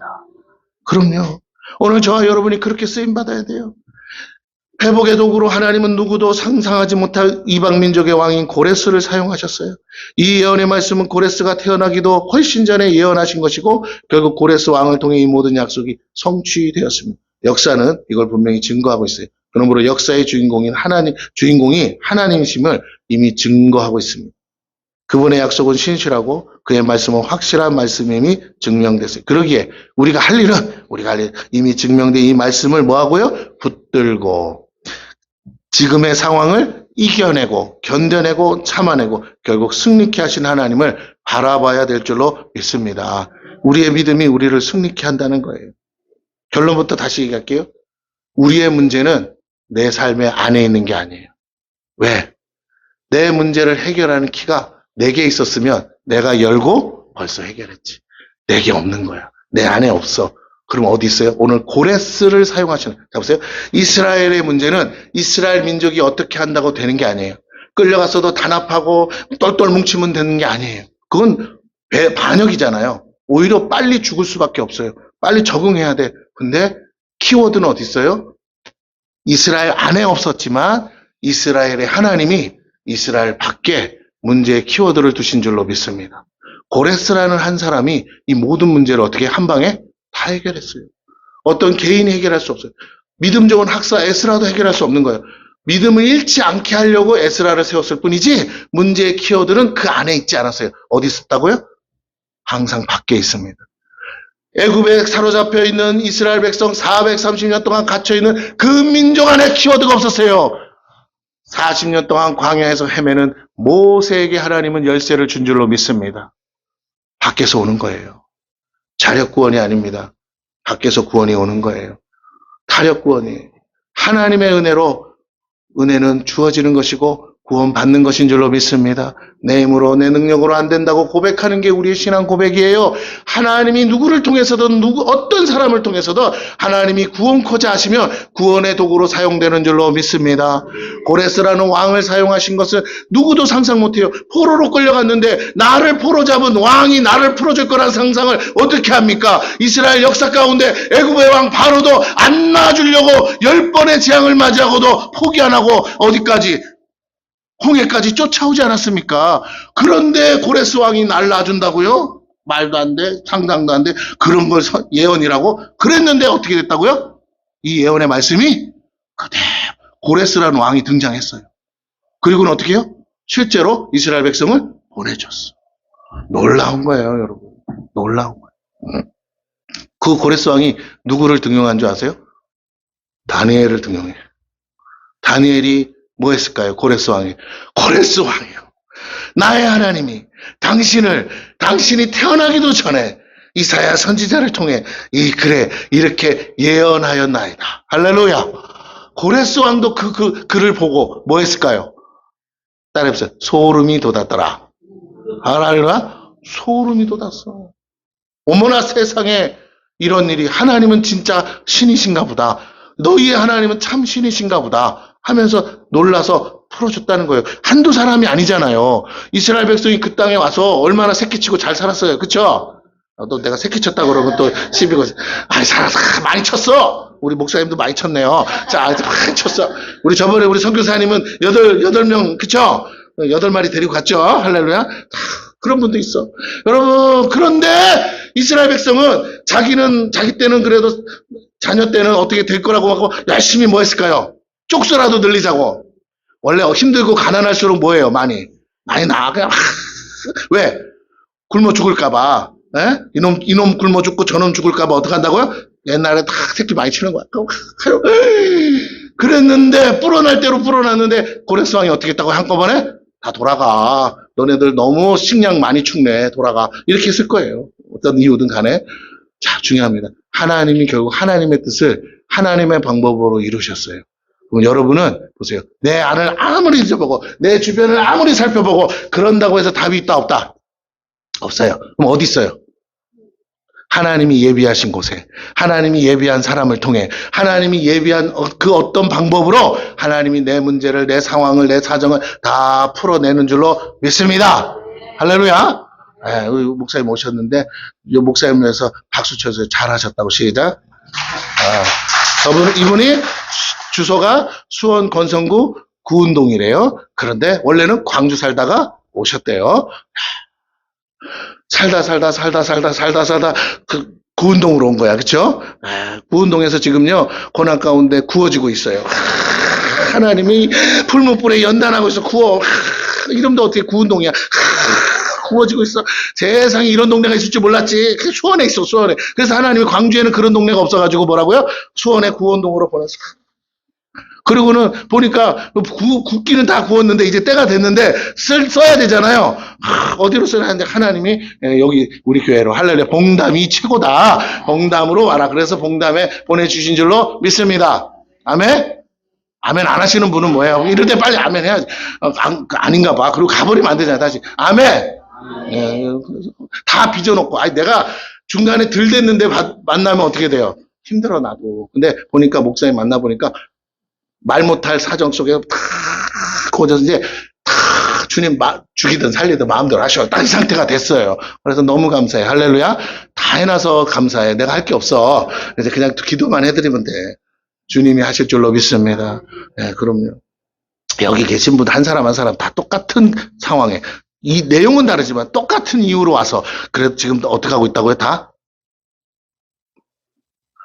그럼요. 오늘 저와 여러분이 그렇게 쓰임받아야 돼요. 회복의 도구로 하나님은 누구도 상상하지 못할 이방 민족의 왕인 고레스를 사용하셨어요. 이 예언의 말씀은 고레스가 태어나기도 훨씬 전에 예언하신 것이고 결국 고레스 왕을 통해 이 모든 약속이 성취되었습니다. 역사는 이걸 분명히 증거하고 있어요. 그러므로 역사의 주인공이 하나님이심을 이미 증거하고 있습니다. 그분의 약속은 신실하고 그의 말씀은 확실한 말씀임이 증명됐어요. 그러기에 우리가 할 일은 이미 증명된 이 말씀을 뭐하고요? 붙들고 지금의 상황을 이겨내고 견뎌내고 참아내고 결국 승리케 하신 하나님을 바라봐야 될 줄로 믿습니다. 우리의 믿음이 우리를 승리케 한다는 거예요. 결론부터 다시 얘기할게요. 우리의 문제는 내 삶의 안에 있는 게 아니에요. 왜? 내 문제를 해결하는 키가 내게 있었으면 내가 열고 벌써 해결했지. 내게 없는 거야. 내 안에 없어. 그럼 어디 있어요? 오늘 고레스를 사용하시는. 자 보세요. 이스라엘의 문제는 이스라엘 민족이 어떻게 한다고 되는 게 아니에요. 끌려갔어도 단합하고 똘똘 뭉치면 되는 게 아니에요. 그건 반역이잖아요. 오히려 빨리 죽을 수밖에 없어요. 빨리 적응해야 돼. 근데 키워드는 어디 있어요? 이스라엘 안에 없었지만 이스라엘의 하나님이 이스라엘 밖에 문제의 키워드를 두신 줄로 믿습니다. 고레스라는 한 사람이 이 모든 문제를 어떻게 한 방에 다 해결했어요. 어떤 개인이 해결할 수 없어요. 믿음 좋은 학사 에스라도 해결할 수 없는 거예요. 믿음을 잃지 않게 하려고 에스라를 세웠을 뿐이지 문제의 키워드는 그 안에 있지 않았어요. 어디 있었다고요? 항상 밖에 있습니다. 애굽에 사로잡혀 있는 이스라엘 백성 430년 동안 갇혀 있는 그 민족 안에 키워드가 없었어요. 40년 동안 광야에서 헤매는 모세에게 하나님은 열쇠를 준 줄로 믿습니다. 밖에서 오는 거예요. 자력 구원이 아닙니다. 밖에서 구원이 오는 거예요. 타력 구원이. 하나님의 은혜는 주어지는 것이고 구원 받는 것인 줄로 믿습니다. 내 힘으로 내 능력으로 안 된다고 고백하는 게 우리의 신앙 고백이에요. 하나님이 누구를 통해서든 어떤 사람을 통해서든 하나님이 구원코자 하시면 구원의 도구로 사용되는 줄로 믿습니다. 고레스라는 왕을 사용하신 것은 누구도 상상 못해요. 포로로 끌려갔는데 나를 포로 잡은 왕이 나를 풀어줄 거란 상상을 어떻게 합니까? 이스라엘 역사 가운데 애굽의 왕 바로도 안 놔주려고 10번의 재앙을 맞이하고도 포기 안 하고 어디까지? 홍해까지 쫓아오지 않았습니까? 그런데 고레스 왕이 날 놔준다고요? 말도 안 돼, 상상도 안 돼. 그런 걸 예언이라고? 그랬는데 어떻게 됐다고요? 이 예언의 말씀이 그대로 고레스라는 왕이 등장했어요. 그리고는 어떻게 해요? 실제로 이스라엘 백성을 보내줬어. 놀라운 거예요, 여러분. 놀라운 거예요. 그 고레스 왕이 누구를 등용한 줄 아세요? 다니엘을 등용해요. 다니엘이 뭐 했을까요? 고레스 왕이. 고레스 왕이요. 나의 하나님이 당신이 태어나기도 전에 이사야 선지자를 통해 이렇게 예언하였나이다. 할렐루야. 고레스 왕도 그 글을 보고 뭐 했을까요? 따라해보세요. 소름이 돋았더라. 할렐루야. 소름이 돋았어. 어머나 세상에 이런 일이 하나님은 진짜 신이신가 보다. 너희의 하나님은 참 신이신가 보다 하면서 놀라서 풀어줬다는 거예요. 한두 사람이 아니잖아요. 이스라엘 백성이 그 땅에 와서 얼마나 새끼치고 잘 살았어요. 그쵸? 또 내가 새끼쳤다 그러면 또 시비 거지. 아이, 많이 쳤어! 우리 목사님도 많이 쳤네요. 자, 많이 쳤어. 우리 저번에 우리 선교사님은 여덟 명, 그쵸? 8마리 데리고 갔죠? 할렐루야? 그런 분도 있어. 여러분, 그런데 이스라엘 백성은 자기 때는 그래도 자녀 때는 어떻게 될 거라고 하고 열심히 뭐 했을까요? 쪽수라도 늘리자고. 원래 힘들고 가난할수록 뭐예요? 많이 나아. 그냥, 왜? 굶어 죽을까봐. 에? 이놈 굶어 죽고 저놈 죽을까봐 어떻게 한다고요? 옛날에 다 새끼 많이 치는 거야. 그랬는데, 불어날 대로 불어났는데, 고레스왕이 어떻게 했다고 한꺼번에? 다 돌아가. 너네들 너무 식량 많이 축내. 돌아가. 이렇게 했을 거예요. 어떤 이유든 간에. 자, 중요합니다. 하나님이 결국 하나님의 뜻을 하나님의 방법으로 이루셨어요. 그럼 여러분은 보세요. 내 안을 아무리 잊어보고 내 주변을 아무리 살펴보고 그런다고 해서 답이 있다 없다? 없어요. 그럼 어디 있어요? 하나님이 예비하신 곳에, 하나님이 예비한 사람을 통해, 하나님이 예비한 그 어떤 방법으로 하나님이 내 문제를, 내 상황을, 내 사정을 다 풀어내는 줄로 믿습니다. 할렐루야. 네, 우리 목사님 오셨는데 이 목사님 위해서 박수 쳐서 잘하셨다고. 시작. 이분이 주소가 수원 권성구 구운동이래요. 그런데 원래는 광주 살다가 오셨대요. 살다 그 구운동으로 온 거야. 그쵸? 구운동에서 지금요 고난 가운데 구워지고 있어요. 하나님이 풀무불에 연단하고 있어. 구워. 이름도 어떻게 구운동이야. 구워지고 있어. 세상에 이런 동네가 있을 줄 몰랐지. 수원에 있어. 수원에. 그래서 하나님이 광주에는 그런 동네가 없어가지고 뭐라고요? 수원에 구운동으로 보냈어. 그리고는 보니까 굽기는 다 구웠는데 이제 때가 됐는데 써야 되잖아요. 어디로 써야 하는데 하나님이 여기 우리 교회로 할렐루야. 봉담이 최고다. 봉담으로 와라. 그래서 봉담에 보내주신 줄로 믿습니다. 아멘. 아멘 안 하시는 분은 뭐예요? 이럴 때 빨리 아멘 해야지. 아닌가 봐. 그리고 가버리면 안 되잖아. 다시 아멘. 다 빚어놓고 내가 중간에 들 됐는데 만나면 어떻게 돼요? 힘들어 나도. 근데 보니까 목사님 만나보니까 말 못할 사정 속에 다 고쳐서 이제 다 주님 죽이든 살리든 마음대로 하셔. 딱 이 상태가 됐어요. 그래서 너무 감사해. 할렐루야. 다 해놔서 감사해. 내가 할 게 없어. 이제 그냥 기도만 해드리면 돼. 주님이 하실 줄로 믿습니다. 네, 그럼요. 여기 계신 분 한 사람 한 사람 다 똑같은 상황에 이 내용은 다르지만 똑같은 이유로 와서 그래도 지금 어떻게 하고 있다고요? 다?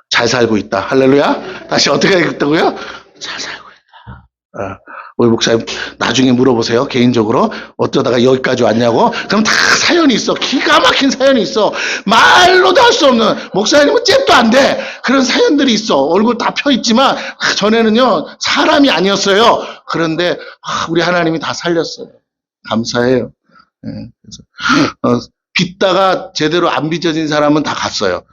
잘 살고 있다. 할렐루야. 다시 어떻게 하고 있다고요? 잘 살고 있다. 우리 목사님 나중에 물어보세요. 개인적으로 어쩌다가 여기까지 왔냐고. 그럼 다 사연이 있어. 기가 막힌 사연이 있어. 말로도 할 수 없는. 목사님은 잽도 안 돼. 그런 사연들이 있어. 얼굴 다 펴 있지만 전에는요 사람이 아니었어요. 그런데 우리 하나님이 다 살렸어요. 감사해요. 그래서 빚다가 제대로 안 빚어진 사람은 다 갔어요.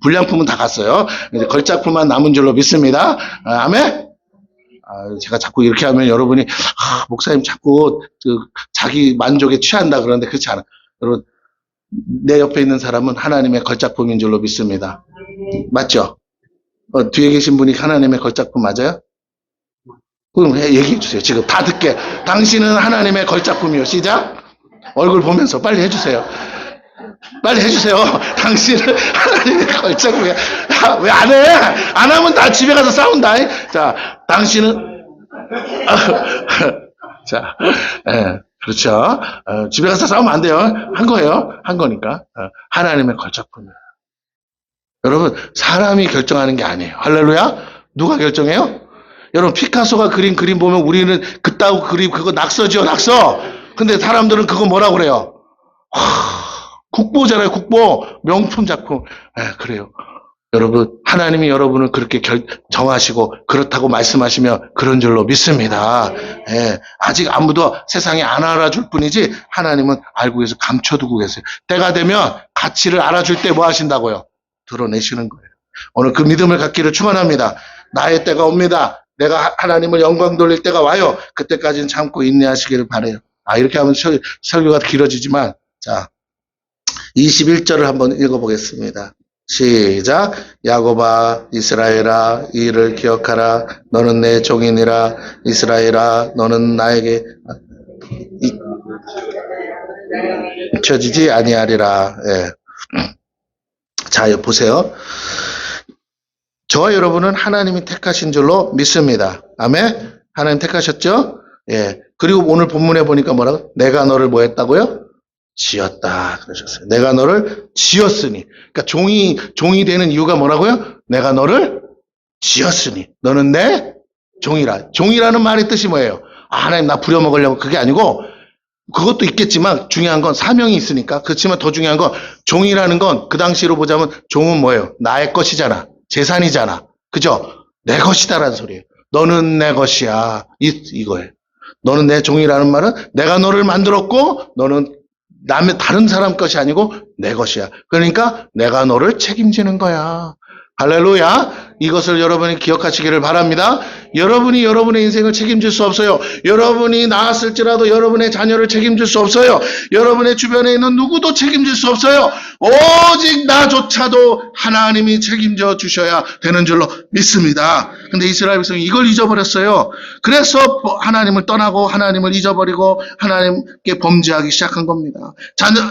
불량품은 다 갔어요. 이제 걸작품만 남은 줄로 믿습니다. 아멘. 제가 자꾸 이렇게 하면 여러분이 목사님 자꾸 자기 만족에 취한다 그러는데 그렇지 않아. 여러분 내 옆에 있는 사람은 하나님의 걸작품인 줄로 믿습니다. 맞죠? 뒤에 계신 분이 하나님의 걸작품 맞아요? 그럼 얘기해 주세요. 지금 다 듣게. 당신은 하나님의 걸작품이요. 시작. 얼굴 보면서 빨리 해주세요. 빨리 해주세요. 당신은 하나님의 걸작품이야. 왜 안 해? 안 하면 나 집에 가서 싸운다. 자, 당신은 자, 그렇죠. 집에 가서 싸우면 안 돼요. 한 거예요. 한 거니까. 하나님의 걸작품이에요. 여러분, 사람이 결정하는 게 아니에요. 할렐루야. 누가 결정해요? 여러분, 피카소가 그린 그림 보면 우리는 그따구 그림 그거 낙서죠, 낙서. 근데 사람들은 그거 뭐라고 그래요? 국보잖아요, 국보. 명품 작품. 그래요. 여러분, 하나님이 여러분을 그렇게 정하시고 그렇다고 말씀하시면 그런 줄로 믿습니다. 아직 아무도 세상에 안 알아줄 뿐이지 하나님은 알고 계세요. 감춰두고 계세요. 때가 되면 가치를 알아줄 때 뭐 하신다고요? 드러내시는 거예요. 오늘 그 믿음을 갖기를 축원합니다. 나의 때가 옵니다. 내가 하나님을 영광 돌릴 때가 와요. 그때까지는 참고 인내하시기를 바라요. 이렇게 하면 설교가 길어지지만 자 21절을 한번 읽어보겠습니다. 시작. 야곱아 이스라엘아 이 일을 기억하라. 너는 내 종이니라. 이스라엘아 너는 나에게 잊혀지지 아니하리라. 예. 자, 보세요. 저와 여러분은 하나님이 택하신 줄로 믿습니다. 아멘. 하나님 택하셨죠? 예. 그리고 오늘 본문에 보니까 뭐라고? 내가 너를 뭐 했다고요? 지었다. 그러셨어요. 내가 너를 지었으니. 그러니까 종이 되는 이유가 뭐라고요? 내가 너를 지었으니. 너는 내 종이라. 종이라는 말의 뜻이 뭐예요? 아, 하나님 나 부려먹으려고 그게 아니고 그것도 있겠지만 중요한 건 사명이 있으니까. 그렇지만 더 중요한 건 종이라는 건 그 당시로 보자면 종은 뭐예요? 나의 것이잖아. 재산이잖아. 그죠? 내 것이다라는 소리예요. 너는 내 것이야. 이거예요. 너는 내 종이라는 말은 내가 너를 만들었고 너는 다른 사람 것이 아니고 내 것이야. 그러니까 내가 너를 책임지는 거야. 할렐루야. 이것을 여러분이 기억하시기를 바랍니다. 여러분이 여러분의 인생을 책임질 수 없어요. 여러분이 낳았을지라도 여러분의 자녀를 책임질 수 없어요. 여러분의 주변에 있는 누구도 책임질 수 없어요. 오직 나조차도 하나님이 책임져 주셔야 되는 줄로 믿습니다. 근데 이스라엘 백성이 이걸 잊어버렸어요. 그래서 하나님을 떠나고 하나님을 잊어버리고 하나님께 범죄하기 시작한 겁니다.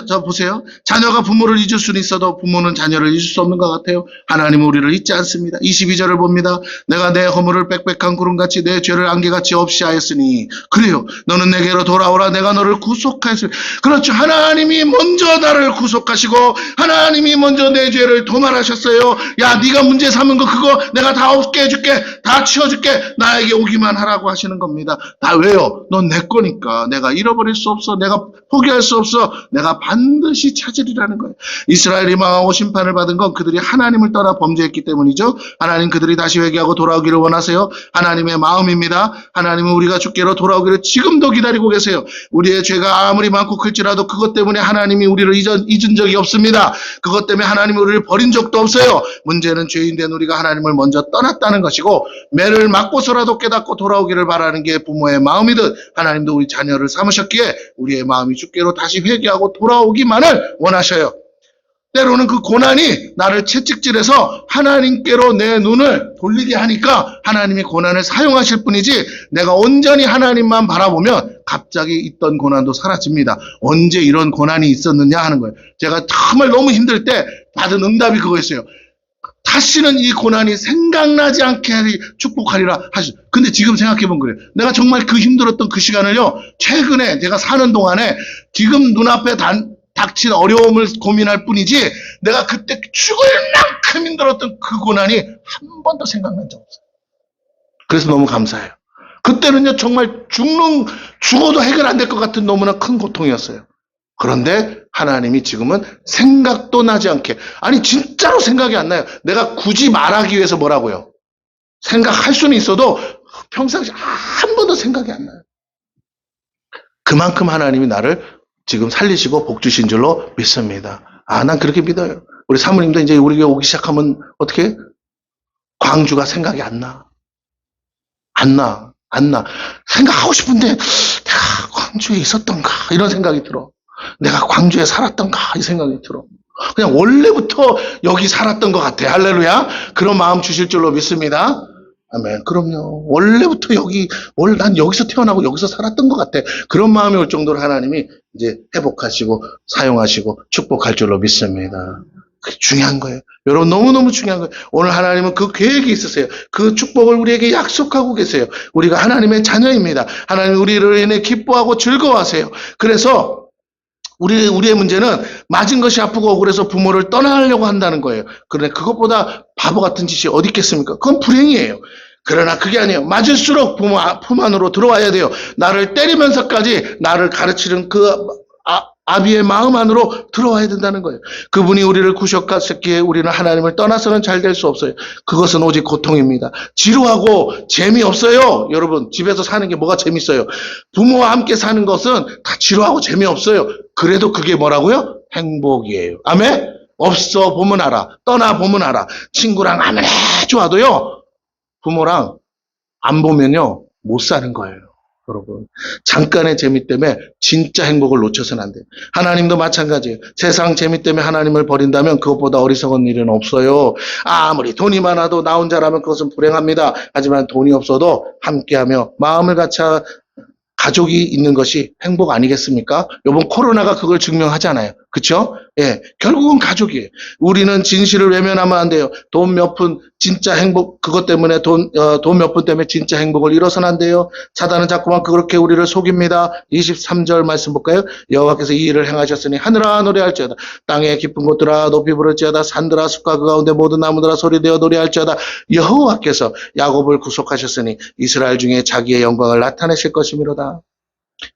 저 보세요. 자녀가 부모를 잊을 수는 있어도 부모는 자녀를 잊을 수 없는 것 같아요. 하나님은 우리를 잊지 않습니다. 22절을 봅니다. 내가 내 허물을 빽빽한 구름같이 내 죄를 안개같이 없이 하였으니 그래요. 너는 내게로 돌아오라. 내가 너를 구속하였으니. 그렇죠. 하나님이 먼저 나를 구속하시고 하나님이 먼저 내 죄를 도말하셨어요. 야, 네가 문제 삼은 거 그거 내가 다 없게 해줄게. 다 치워줄게. 나에게 오기만 하라고 하시는 겁니다. 다 왜요? 넌 내 거니까. 내가 잃어버릴 수 없어. 내가 포기할 수 없어. 내가 반드시 찾으리라는 거예요. 이스라엘이 망하고 심판을 받은 건 그들이 하나님을 떠나 범죄했기 때문이죠. 하나님 그들이 다시 회개하고 돌아오기를 원하세요. 하나님의 마음입니다. 하나님은 우리가 주께로 돌아오기를 지금도 기다리고 계세요. 우리의 죄가 아무리 많고 클지라도 그것 때문에 하나님이 우리를 잊은 적이 없습니다. 그것 때문에 하나님이 우리를 버린 적도 없어요. 문제는 죄인된 우리가 하나님을 먼저 떠났다는 것이고 매를 맞고서라도 깨닫고 돌아오기를 바라는 게 부모의 마음이듯 하나님도 우리 자녀를 삼으셨기에 우리의 마음이 주께로 다시 회개하고 돌아오기만을 원하셔요. 때로는 그 고난이 나를 채찍질해서 하나님께로 내 눈을 돌리게 하니까 하나님이 고난을 사용하실 뿐이지 내가 온전히 하나님만 바라보면 갑자기 있던 고난도 사라집니다. 언제 이런 고난이 있었느냐 하는 거예요. 제가 정말 너무 힘들 때 받은 응답이 그거였어요. 다시는 이 고난이 생각나지 않게 축복하리라 하시. 근데 지금 생각해보면 그래요. 내가 정말 그 힘들었던 그 시간을요. 최근에 제가 사는 동안에 지금 눈앞에 닥친 어려움을 고민할 뿐이지 내가 그때 죽을 만큼 힘들었던 그 고난이 한 번도 생각난 적 없어요. 그래서 너무 감사해요. 그때는요 정말 죽어도 해결 안 될 것 같은 너무나 큰 고통이었어요. 그런데 하나님이 지금은 생각도 나지 않게, 아니 진짜로 생각이 안 나요. 내가 굳이 말하기 위해서 뭐라고요? 생각할 수는 있어도 평상시 한 번도 생각이 안 나요. 그만큼 하나님이 나를 지금 살리시고 복 주신 줄로 믿습니다. 아, 난 그렇게 믿어요. 우리 사모님도 이제 우리 교회 오기 시작하면 어떻게? 광주가 생각이 안 나. 안 나. 생각하고 싶은데 내가 광주에 있었던가 이런 생각이 들어. 내가 광주에 살았던가 이 생각이 들어. 그냥 원래부터 여기 살았던 것 같아. 할렐루야. 그런 마음 주실 줄로 믿습니다. 아멘. 그럼요. 원래부터 난 여기서 태어나고 여기서 살았던 것 같아. 그런 마음이 올 정도로 하나님이 이제 회복하시고 사용하시고 축복할 줄로 믿습니다. 그게 중요한 거예요. 여러분 너무너무 중요한 거예요. 오늘 하나님은 그 계획이 있으세요. 그 축복을 우리에게 약속하고 계세요. 우리가 하나님의 자녀입니다. 하나님 우리를 인해 기뻐하고 즐거워하세요. 그래서 우리의 문제는 맞은 것이 아프고 억울해서 부모를 떠나려고 한다는 거예요. 그런데 그것보다 바보 같은 짓이 어디 있겠습니까? 그건 불행이에요. 그러나 그게 아니에요. 맞을수록 부모 품 안으로 들어와야 돼요. 나를 때리면서까지 나를 가르치는 그 아비의 마음 안으로 들어와야 된다는 거예요. 그분이 우리를 구속하셨기에 우리는 하나님을 떠나서는 잘 될 수 없어요. 그것은 오직 고통입니다. 지루하고 재미없어요. 여러분 집에서 사는 게 뭐가 재밌어요? 부모와 함께 사는 것은 다 지루하고 재미없어요. 그래도 그게 뭐라고요? 행복이에요. 아멘? 없어 보면 알아. 떠나 보면 알아. 친구랑 아무리 좋아도요. 부모랑 안 보면요. 못 사는 거예요. 여러분, 잠깐의 재미 때문에 진짜 행복을 놓쳐서는 안 돼요. 하나님도 마찬가지예요. 세상 재미 때문에 하나님을 버린다면 그것보다 어리석은 일은 없어요. 아무리 돈이 많아도 나 혼자라면 그것은 불행합니다. 하지만 돈이 없어도 함께하며 마음을 같이 가족이 있는 것이 행복 아니겠습니까? 이번 코로나가 그걸 증명하잖아요. 그렇죠? 예, 결국은 가족이에요. 우리는 진실을 외면하면 안 돼요. 돈 몇 푼 진짜 행복 그것 때문에 돈 몇 푼 때문에 진짜 행복을 잃어서는 안 돼요. 사단은 자꾸만 그렇게 우리를 속입니다. 23절 말씀 볼까요? 여호와께서 이 일을 행하셨으니 하늘아 노래할지어다. 땅에 깊은 곳들아 높이 부를지어다. 산들아 숲과 그 가운데 모든 나무들아 소리되어 노래할지어다. 여호와께서 야곱을 구속하셨으니 이스라엘 중에 자기의 영광을 나타내실 것이미로다.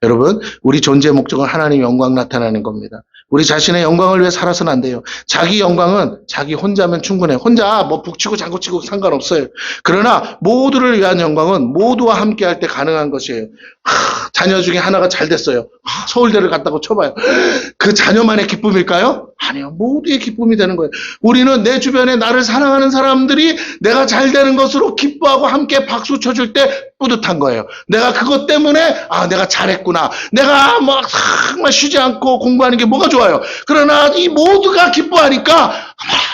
여러분, 우리 존재의 목적은 하나님의 영광 나타나는 겁니다. 우리 자신의 영광을 위해 살아서는 안 돼요. 자기 영광은 자기 혼자면 충분해요. 혼자 뭐 북치고 장구치고 상관없어요. 그러나 모두를 위한 영광은 모두와 함께 할 때 가능한 것이에요. 자녀 중에 하나가 잘 됐어요. 서울대를 갔다고 쳐봐요. 그 자녀만의 기쁨일까요? 아니요. 모두의 기쁨이 되는 거예요. 우리는 내 주변에 나를 사랑하는 사람들이 내가 잘 되는 것으로 기뻐하고 함께 박수 쳐줄 때 뿌듯한 거예요. 내가 그것 때문에 내가 잘했구나. 내가 막 정말 쉬지 않고 공부하는 게 뭐가 좋아요. 그러나 이 모두가 기뻐하니까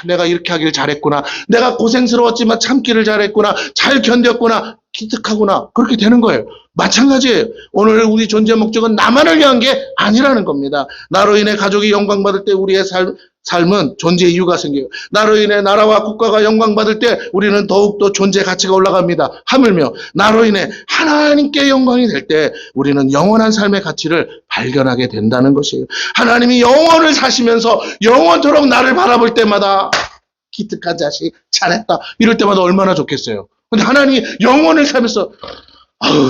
내가 이렇게 하길 잘했구나. 내가 고생스러웠지만 참기를 잘했구나. 잘 견뎠구나. 기특하구나. 그렇게 되는 거예요. 마찬가지예요. 오늘 우리 존재 목적은 나만을 위한 게 아니라는 겁니다. 나로 인해 가족이 영광받을 때 우리의 삶은 존재 이유가 생겨요. 나로 인해 나라와 국가가 영광받을 때 우리는 더욱더 존재 가치가 올라갑니다. 하물며 나로 인해 하나님께 영광이 될 때 우리는 영원한 삶의 가치를 발견하게 된다는 것이에요. 하나님이 영원을 사시면서 영원토록 나를 바라볼 때마다 기특한 자식 잘했다 이럴 때마다 얼마나 좋겠어요. 근데 하나님이 영원을 살면서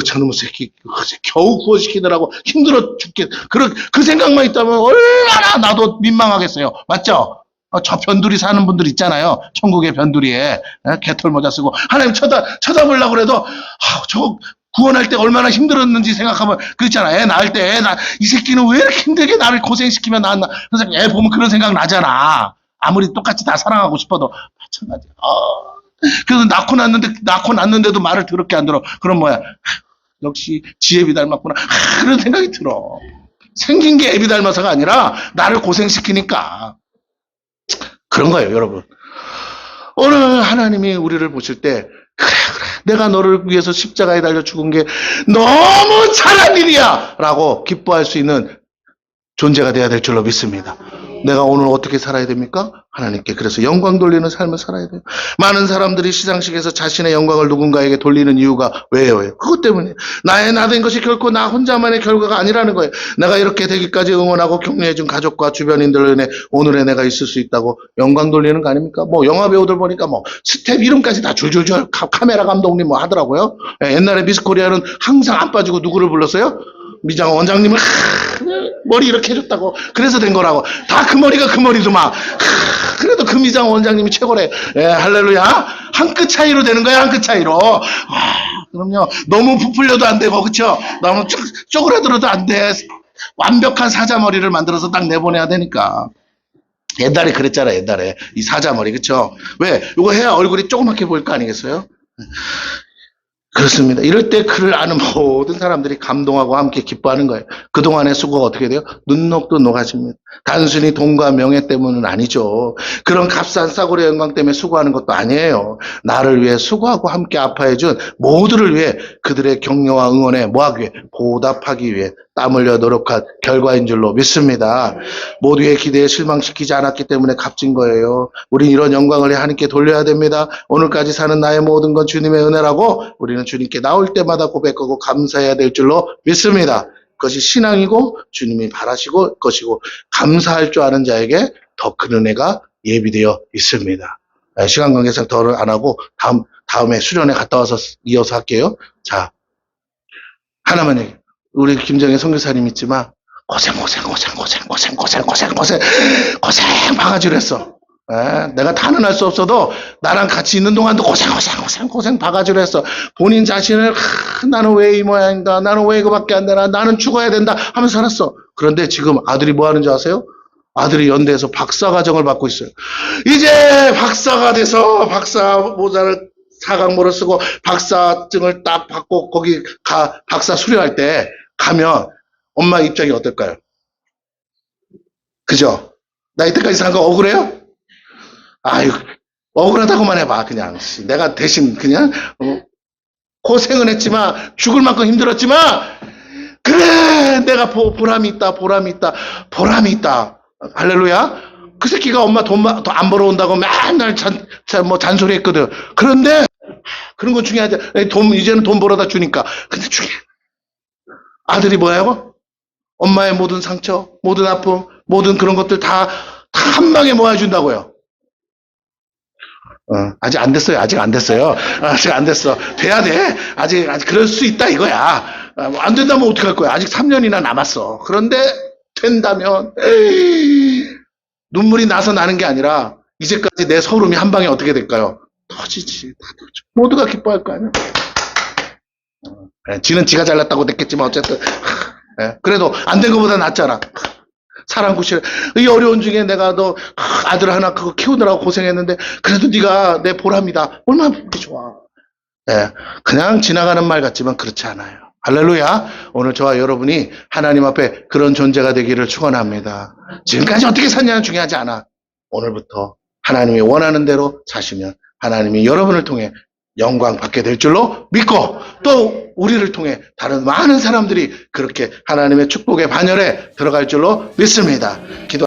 저놈의 새끼 겨우 구원시키느라고 힘들어 죽겠 그 생각만 있다면 얼마나 나도 민망하겠어요. 맞죠? 저 변두리 사는 분들 있잖아요. 천국의 변두리에 개털 모자 쓰고 하나님 쳐다보려고 그래도 저 구원할 때 얼마나 힘들었는지 생각하면 그렇잖아. 애 낳을 때 이 새끼는 왜 이렇게 힘들게 나를 고생시키면 낳았나. 그래서 애 보면 그런 생각 나잖아. 아무리 똑같이 다 사랑하고 싶어도 마찬가지야. 그래서 낳고 낳는데도 말을 더럽게 안 들어. 그럼 뭐야? 역시 지 애비 닮았구나. 그런 생각이 들어. 생긴 게 애비 닮아서가 아니라 나를 고생시키니까. 그런 거예요, 여러분. 오늘 하나님이 우리를 보실 때 그래 내가 너를 위해서 십자가에 달려 죽은 게 너무 잘한 일이야 라고 기뻐할 수 있는 존재가 돼야 될 줄로 믿습니다. 내가 오늘 어떻게 살아야 됩니까? 하나님께 그래서 영광 돌리는 삶을 살아야 돼요. 많은 사람들이 시상식에서 자신의 영광을 누군가에게 돌리는 이유가 왜요? 그것 때문에 나의 나된 것이 결코 나 혼자만의 결과가 아니라는 거예요. 내가 이렇게 되기까지 응원하고 격려해준 가족과 주변인들로 인해 오늘의 내가 있을 수 있다고 영광 돌리는 거 아닙니까? 뭐 영화 배우들 보니까 뭐 스텝 이름까지 다 줄줄줄 카메라 감독님 뭐 하더라고요. 옛날에 미스코리아는 항상 안 빠지고 누구를 불렀어요? 미장 원장님을 머리 이렇게 해줬다고 그래서 된 거라고. 다 그 머리가 그 머리더만. 그래도 그 미장 원장님이 최고래. 할렐루야. 한 끗 차이로 되는 거야. 한 끗 차이로. 그럼요. 너무 부풀려도 안 되고 그쵸? 너무 쪼그라들어도 안 돼. 완벽한 사자머리를 만들어서 딱 내보내야 되니까. 옛날에 그랬잖아. 옛날에 이 사자머리 그쵸? 왜? 이거 해야 얼굴이 조그맣게 보일 거 아니겠어요? 그렇습니다. 이럴 때 그를 아는 모든 사람들이 감동하고 함께 기뻐하는 거예요. 그동안의 수고가 어떻게 돼요? 눈녹도 녹아집니다. 단순히 돈과 명예 때문은 아니죠. 그런 값싼 싸구려 영광 때문에 수고하는 것도 아니에요. 나를 위해 수고하고 함께 아파해준 모두를 위해 그들의 격려와 응원에 뭐하기 위해? 보답하기 위해 땀 흘려 노력한 결과인 줄로 믿습니다. 모두의 기대에 실망시키지 않았기 때문에 값진 거예요. 우린 이런 영광을 하나님께 돌려야 됩니다. 오늘까지 사는 나의 모든 건 주님의 은혜라고 우리는 주님께 나올 때마다 고백하고 감사해야 될 줄로 믿습니다. 그것이 신앙이고 주님이 바라시고 것이고 감사할 줄 아는 자에게 더 큰 은혜가 예비되어 있습니다. 시간 관계상 더 안 하고 다음에 수련회 갔다 와서 이어서 할게요. 자, 하나만 얘기해. 우리 김정혜 선교사님 있지만 고생 바가지로 했어. 내가 다는 할 수 없어도 나랑 같이 있는 동안도 고생 바가지로 했어. 본인 자신을 나는 왜 이 모양인가, 나는 왜 이거밖에 안 되나, 나는 죽어야 된다 하면서 살았어. 그런데 지금 아들이 뭐 하는지 아세요? 아들이 연대에서 박사과정을 받고 있어요. 이제 박사가 돼서 박사 모자를 사각모를 쓰고 박사증을 딱 받고 거기 박사 수료할 때 가면 엄마 입장이 어떨까요? 그죠? 나 이때까지 산 거 억울해요? 아유, 억울하다고만 해봐, 그냥. 내가 대신 그냥, 고생은 했지만, 죽을 만큼 힘들었지만, 그래, 내가 보람이 있다, 보람이 있다, 보람이 있다. 할렐루야? 그 새끼가 엄마 돈 안 벌어온다고 맨날 잔소리 했거든. 그런데, 그런 건 중요하지. 이제는 돈 벌어다 주니까. 근데 아들이 뭐라고? 엄마의 모든 상처, 모든 아픔, 모든 그런 것들 다 한 방에 모아준다고요. 아직 안 됐어요. 아직 안 됐어요. 아직 안 됐어. 돼야 돼. 아직 그럴 수 있다 이거야. 안 된다면 어떡할 거야. 아직 3년이나 남았어. 그런데 된다면 눈물이 나서 나는 게 아니라 이제까지 내 서울음이 한 방에 어떻게 될까요? 터지지. 다 터져. 모두가 기뻐할 거 아니야. 지는 지가 잘났다고 됐겠지만 어쨌든 그래도 안 된 것보다 낫잖아. 사랑구실 이 어려운 중에 내가 너 아들 하나 그거 키우느라고 고생했는데 그래도 네가 내 보람이다. 얼마나 보기 좋아. 그냥 지나가는 말 같지만 그렇지 않아요. 할렐루야. 오늘 저와 여러분이 하나님 앞에 그런 존재가 되기를 축원합니다. 지금까지 어떻게 샀냐는 중요하지 않아. 오늘부터 하나님이 원하는 대로 사시면 하나님이 여러분을 통해 영광 받게 될 줄로 믿고 또 우리를 통해 다른 많은 사람들이 그렇게 하나님의 축복의 반열에 들어갈 줄로 믿습니다. 기도